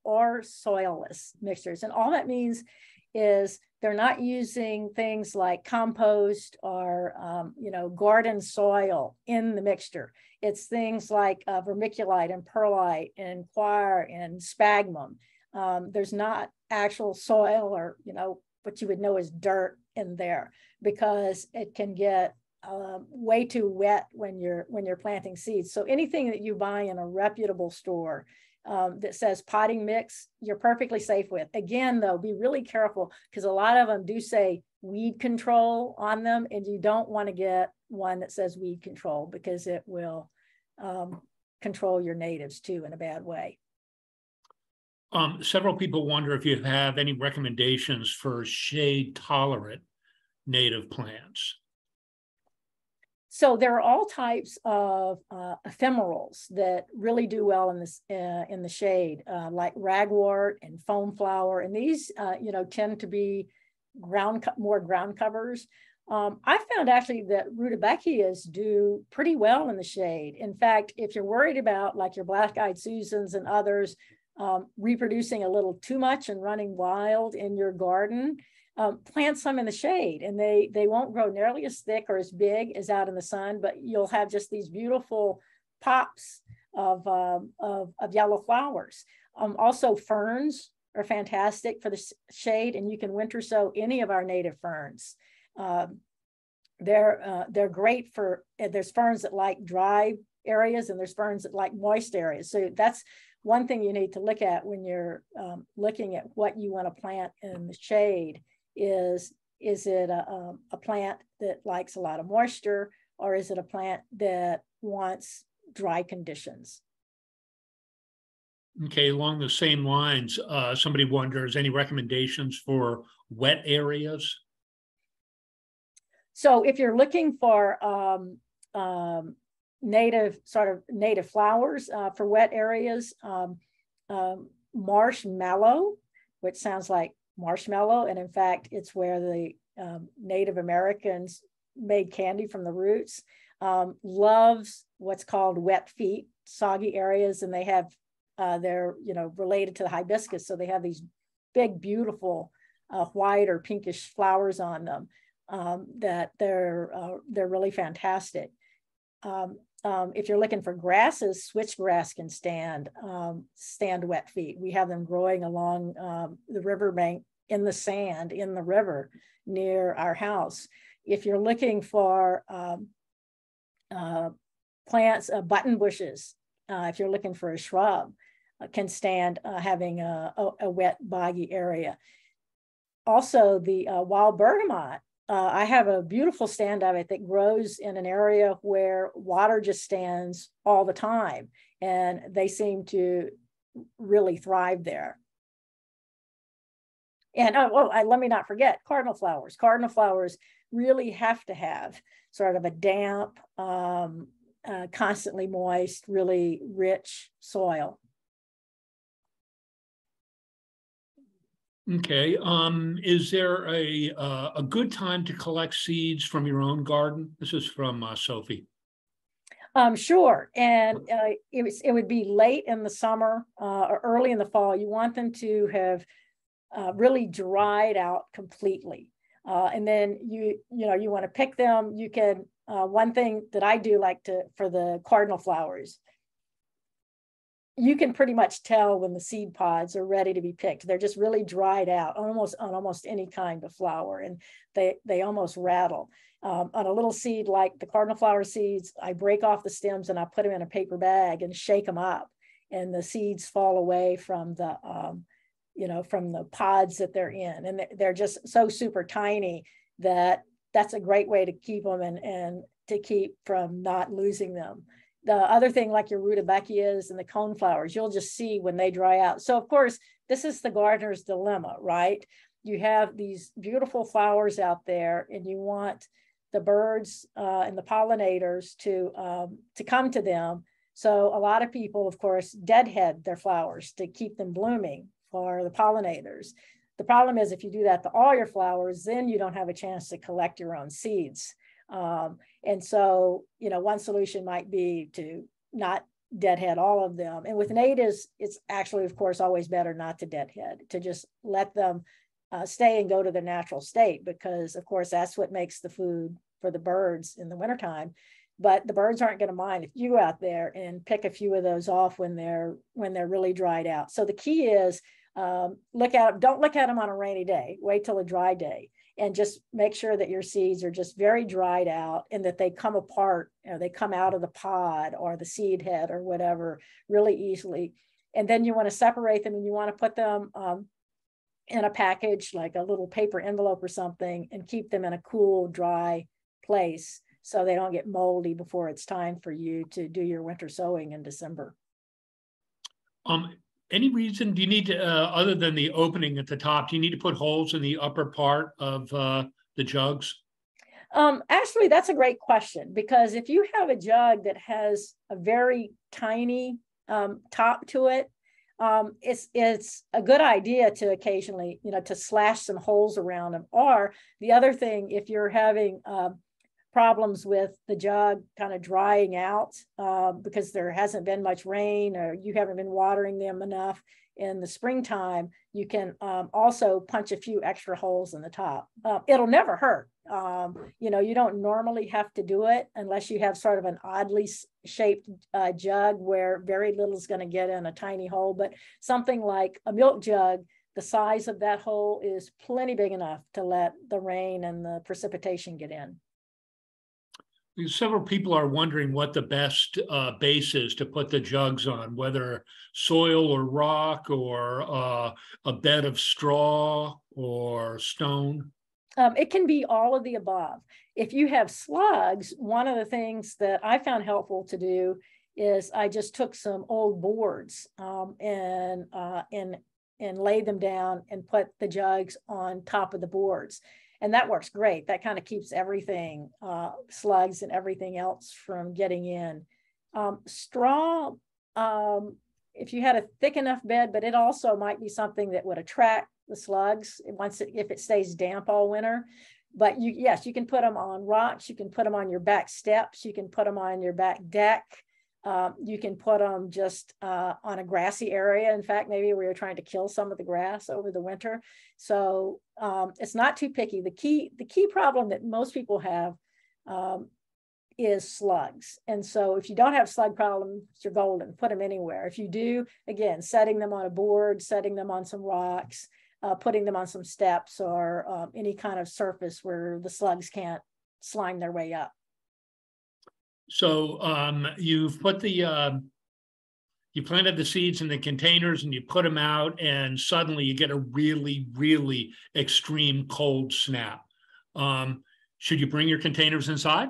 or soilless mixtures, and all that means is they're not using things like compost or garden soil in the mixture. It's things like vermiculite and perlite and coir and sphagnum. There's not actual soil or what you would know as dirt in there, because it can get way too wet when you're planting seeds. So anything that you buy in a reputable store that says potting mix, you're perfectly safe with. Again, though, be really careful, because a lot of them do say weed control on them, and you don't want to get one that says weed control, because it will control your natives too in a bad way. Several people wonder if you have any recommendations for shade tolerant native plants. So there are all types of ephemerals that really do well in the shade, like ragwort and foam flower, and these tend to be more ground covers. I found actually that rudbeckias do pretty well in the shade. In fact, if you're worried about like your black-eyed Susans and others reproducing a little too much and running wild in your garden, plant some in the shade, and they won't grow nearly as thick or as big as out in the sun, but you'll have just these beautiful pops of yellow flowers. Also, ferns are fantastic for the shade, and you can winter sow any of our native ferns. They're great for, there's ferns that like dry areas, and there's ferns that like moist areas. So that's one thing you need to look at when you're looking at what you want to plant in the shade. Is it a plant that likes a lot of moisture, or is it a plant that wants dry conditions? Okay, along the same lines, somebody wonders, any recommendations for wet areas? So if you're looking for native flowers for wet areas, marshmallow, which sounds like marshmallow, and in fact it's where the Native Americans made candy from the roots, loves what's called wet feet, soggy areas, and they have they're related to the hibiscus, so they have these big beautiful white or pinkish flowers on them that they're really fantastic. If you're looking for grasses, switchgrass can stand wet feet. We have them growing along the riverbank in the sand in the river near our house. If you're looking for plants, button bushes, if you're looking for a shrub, can stand having a wet, boggy area. Also, the wild bergamot. I have a beautiful stand of it that grows in an area where water just stands all the time, and they seem to really thrive there. And let me not forget cardinal flowers. Cardinal flowers really have to have sort of a damp, constantly moist, really rich soil. Okay. Is there a good time to collect seeds from your own garden? This is from Sophie. Sure. And it would be late in the summer or early in the fall. You want them to have really dried out completely. And then you want to pick them. You can, one thing that I do for the cardinal flowers, you can pretty much tell when the seed pods are ready to be picked. They're just really dried out on almost any kind of flower, and they almost rattle. On a little seed like the cardinal flower seeds, I break off the stems and I put them in a paper bag and shake them up, and the seeds fall away from the from the pods that they're in, and they're just so super tiny that that's a great way to keep them and to keep from not losing them. The other thing, like your rudbeckias and the coneflowers, you'll just see when they dry out. So of course, this is the gardener's dilemma, right? You have these beautiful flowers out there, and you want the birds and the pollinators to come to them. So a lot of people, of course, deadhead their flowers to keep them blooming for the pollinators. The problem is if you do that to all your flowers, then you don't have a chance to collect your own seeds. And so, one solution might be to not deadhead all of them. And with natives, it's actually, of course, always better not to deadhead, to just let them stay and go to their natural state, because, of course, that's what makes the food for the birds in the wintertime. But the birds aren't going to mind if you go out there and pick a few of those off when they're really dried out. So the key is don't look at them on a rainy day. Wait till a dry day. And just make sure that your seeds are just very dried out, and that they come apart, they come out of the pod or the seed head or whatever really easily. And then you want to separate them, and you want to put them in a package, like a little paper envelope or something, and keep them in a cool, dry place so they don't get moldy before it's time for you to do your winter sowing in December. Any reason do you need to, other than the opening at the top, do you need to put holes in the upper part of the jugs? Actually, that's a great question, because if you have a jug that has a very tiny top to it, it's a good idea to occasionally, to slash some holes around them. Or the other thing, if you're having problems with the jug kind of drying out because there hasn't been much rain, or you haven't been watering them enough in the springtime, you can also punch a few extra holes in the top. It'll never hurt. You don't normally have to do it unless you have sort of an oddly shaped jug where very little is going to get in a tiny hole. But something like a milk jug, the size of that hole is plenty big enough to let the rain and the precipitation get in. Several people are wondering what the best base is to put the jugs on, whether soil or rock, or a bed of straw or stone. It can be all of the above. If you have slugs, one of the things that I found helpful to do is I just took some old boards and laid them down and put the jugs on top of the boards. And that works great. That kind of keeps everything, slugs and everything else from getting in. Straw, if you had a thick enough bed, but it also might be something that would attract the slugs if it stays damp all winter. But yes, you can put them on rocks. You can put them on your back steps. You can put them on your back deck. You can put them just on a grassy area. In fact, maybe we were trying to kill some of the grass over the winter. So it's not too picky. The key problem that most people have is slugs. And so if you don't have slug problems, you're golden. Put them anywhere. If you do, again, setting them on a board, setting them on some rocks, putting them on some steps, or any kind of surface where the slugs can't slime their way up. So you've put you planted the seeds in the containers and you put them out, and suddenly you get a really, really extreme cold snap. Should you bring your containers inside?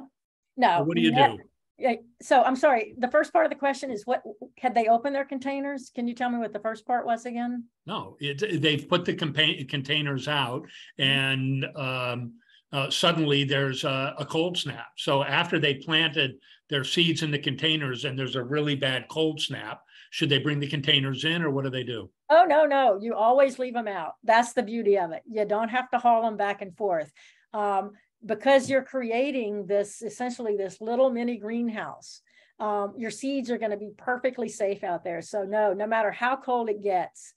No. Or what do you do? Yeah, so I'm sorry, the first part of the question is what, had they opened their containers? Can you tell me what the first part was again? No, they've put the containers out, and suddenly there's a cold snap. So after they planted their seeds in the containers and there's a really bad cold snap, should they bring the containers in, or what do they do? Oh, no, no, you always leave them out. That's the beauty of it. You don't have to haul them back and forth. Because you're creating this, essentially this little mini greenhouse, your seeds are going to be perfectly safe out there. So no matter how cold it gets,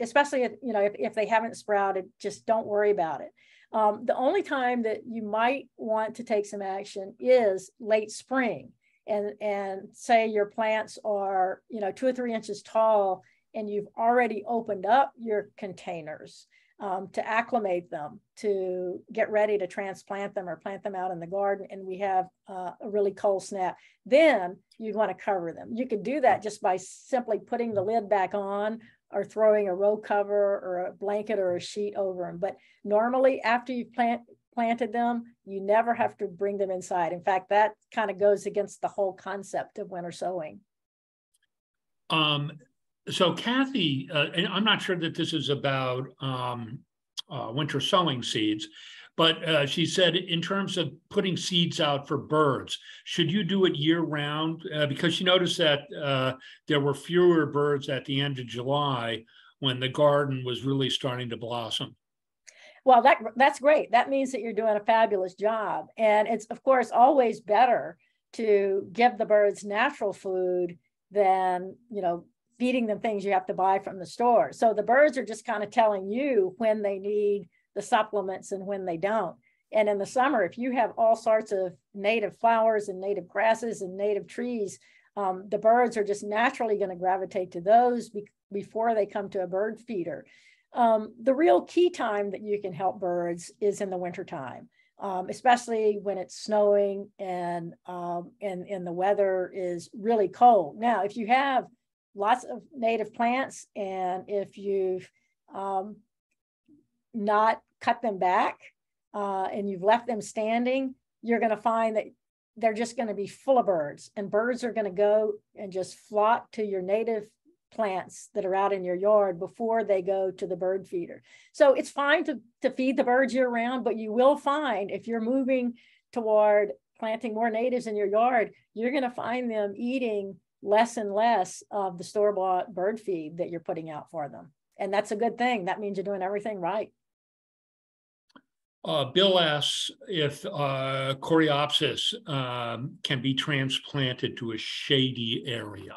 especially if, if they haven't sprouted, just don't worry about it. The only time that you might want to take some action is late spring, and say your plants are 2 or 3 inches tall and you've already opened up your containers to acclimate them, to get ready to transplant them or plant them out in the garden, and we have a really cold snap, then you'd want to cover them. You could do that just by simply putting the lid back on or throwing a row cover or a blanket or a sheet over them. But normally after you've planted them, you never have to bring them inside. In fact, that kind of goes against the whole concept of winter sowing. So Kathy, and I'm not sure that this is about winter sowing seeds, but she said in terms of putting seeds out for birds, should you do it year round? Because she noticed that there were fewer birds at the end of July when the garden was really starting to blossom. Well, that's great. That means that you're doing a fabulous job. And it's, of course, always better to give the birds natural food than, feeding them things you have to buy from the store. So the birds are just kind of telling you when they need the supplements and when they don't. And in the summer, if you have all sorts of native flowers and native grasses and native trees, the birds are just naturally going to gravitate to those before they come to a bird feeder. The real key time that you can help birds is in the wintertime, especially when it's snowing and the weather is really cold. Now, if you have lots of native plants, and if you've not cut them back and you've left them standing, you're going to find that they're just going to be full of birds, and birds are going to go and just flock to your native plants that are out in your yard before they go to the bird feeder. So it's fine to feed the birds year round, but you will find if you're moving toward planting more natives in your yard, you're going to find them eating less and less of the store-bought bird feed that you're putting out for them. And that's a good thing. That means you're doing everything right. Bill asks if Coreopsis can be transplanted to a shady area.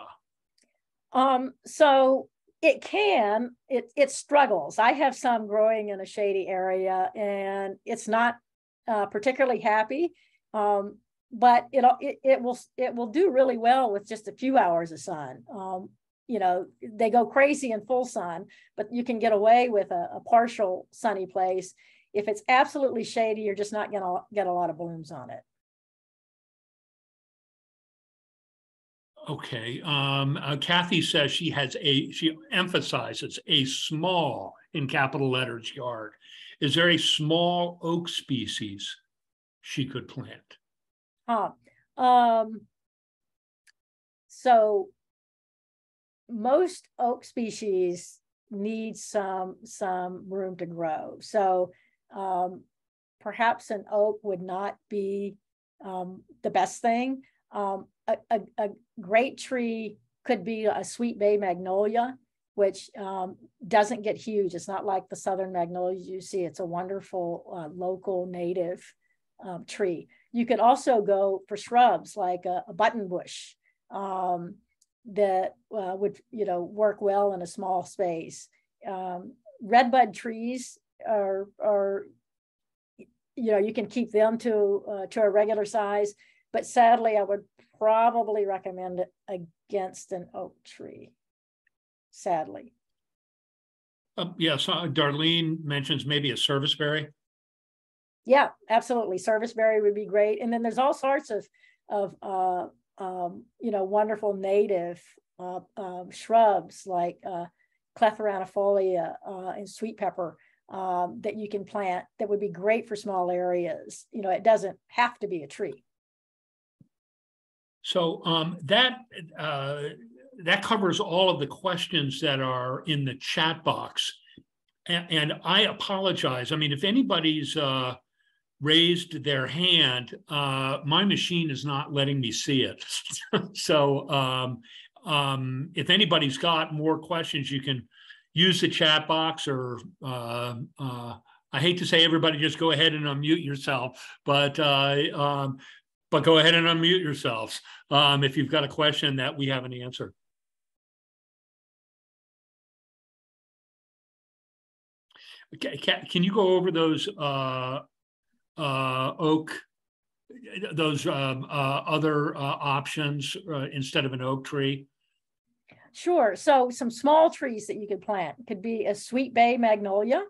So it can, it struggles. I have some growing in a shady area and it's not particularly happy. But it will do really well with just a few hours of sun. They go crazy in full sun, but you can get away with a partial sunny place. If it's absolutely shady, you're just not going to get a lot of blooms on it. Okay. Kathy says she emphasizes a small, in capital letters, yard. Is there a small oak species she could plant? So most oak species need some room to grow. So perhaps an oak would not be the best thing. A great tree could be a sweet bay magnolia, which doesn't get huge. It's not like the southern magnolias you see. It's a wonderful local native tree. You could also go for shrubs like a button bush that would work well in a small space. Redbud trees are you can keep them to a regular size, but sadly I would probably recommend it against an oak tree. Sadly. Yes, Darlene mentions maybe a serviceberry. Yeah, absolutely. Serviceberry would be great. And then there's all sorts of wonderful native shrubs like clethranifolia and sweet pepper that you can plant that would be great for small areas. It doesn't have to be a tree. So that covers all of the questions that are in the chat box. And I apologize. I mean, if anybody's raised their hand, my machine is not letting me see it. So if anybody's got more questions, you can use the chat box, or I hate to say everybody just go ahead and unmute yourself, but go ahead and unmute yourselves if you've got a question that we haven't answered. Okay, can you go over those oak, those other options instead of an oak tree? Sure. So some small trees that you could plant could be a sweet bay magnolia.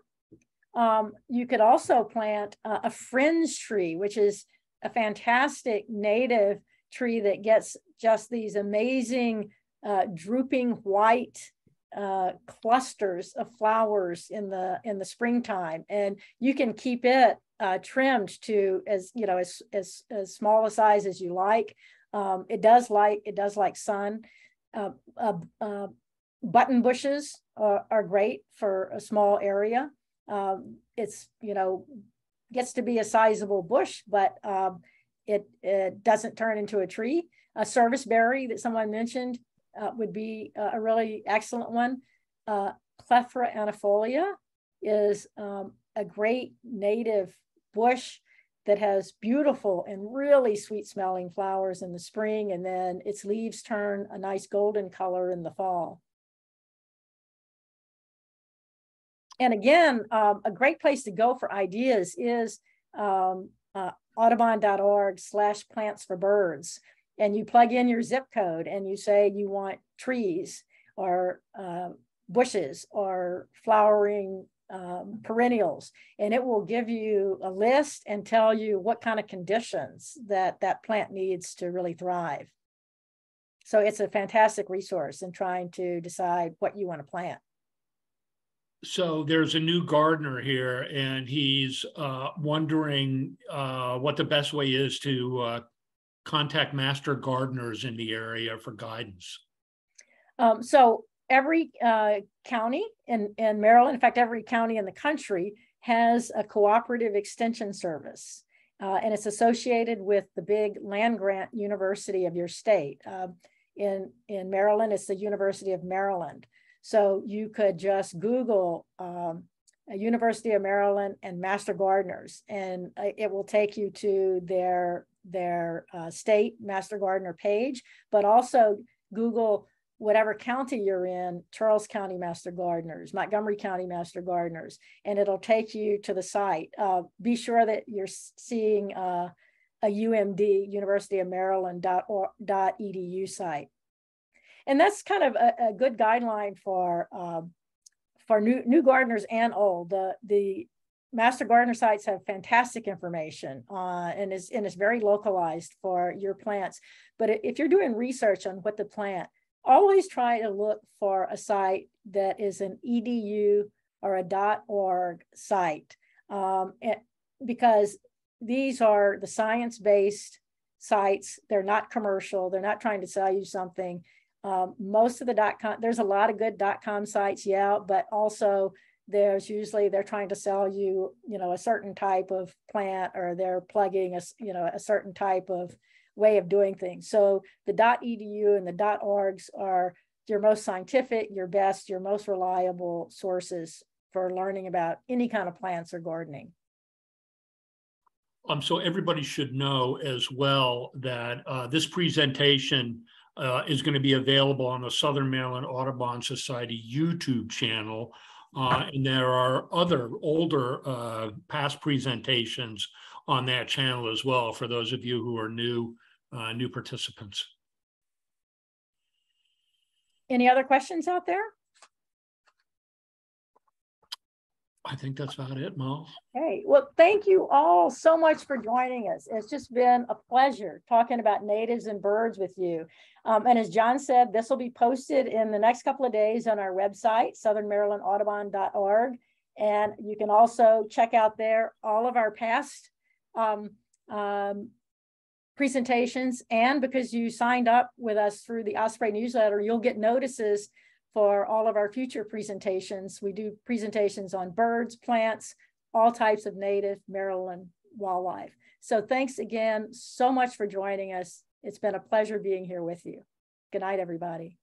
You could also plant a fringe tree, which is a fantastic native tree that gets just these amazing drooping white clusters of flowers in the springtime, and you can keep it trimmed to as small a size as you like. It does like sun. Button bushes are great for a small area. It's gets to be a sizable bush, but it doesn't turn into a tree. A serviceberry that someone mentioned would be a really excellent one. Clethra annifolia is a great native bush that has beautiful and really sweet smelling flowers in the spring, and then its leaves turn a nice golden color in the fall. And again, a great place to go for ideas is audubon.org/plants4birds. And you plug in your zip code and you say you want trees or bushes or flowering perennials, and it will give you a list and tell you what kind of conditions that plant needs to really thrive. So it's a fantastic resource in trying to decide what you want to plant. So there's a new gardener here, and he's wondering what the best way is to contact master gardeners in the area for guidance. So every county in Maryland, in fact, every county in the country has a cooperative extension service, and it's associated with the big land grant university of your state. In Maryland, it's the University of Maryland. So you could just Google University of Maryland and master gardeners, and it will take you to their state master gardener page, but also Google whatever county you're in, Charles County Master Gardeners, Montgomery County Master Gardeners, and it'll take you to the site. Be sure that you're seeing a UMD, University of Maryland.edu site. And that's kind of a good guideline for new gardeners and old. The Master Gardener sites have fantastic information and it's very localized for your plants. But if you're doing research on what to plant, always try to look for a site that is an .edu or a .org site, because these are the science-based sites. They're not commercial. They're not trying to sell you something. Most of the .com, there's a lot of good .com sites, yeah, but also there's usually they're trying to sell you, a certain type of plant, or they're plugging a certain type of way of doing things. So the .edu and the .orgs are your most scientific, your best, your most reliable sources for learning about any kind of plants or gardening. So everybody should know as well that this presentation is going to be available on the Southern Maryland Audubon Society YouTube channel. And there are other older past presentations on that channel as well for those of you who are new participants. Any other questions out there? I think that's about it, Mo. Hey, well, thank you all so much for joining us. It's just been a pleasure talking about natives and birds with you. And as John said, this will be posted in the next couple of days on our website, southernmarylandaudubon.org. And you can also check out there all of our past presentations, and because you signed up with us through the Osprey newsletter, you'll get notices for all of our future presentations. We do presentations on birds, plants, all types of native Maryland wildlife. So thanks again so much for joining us. It's been a pleasure being here with you. Good night, everybody.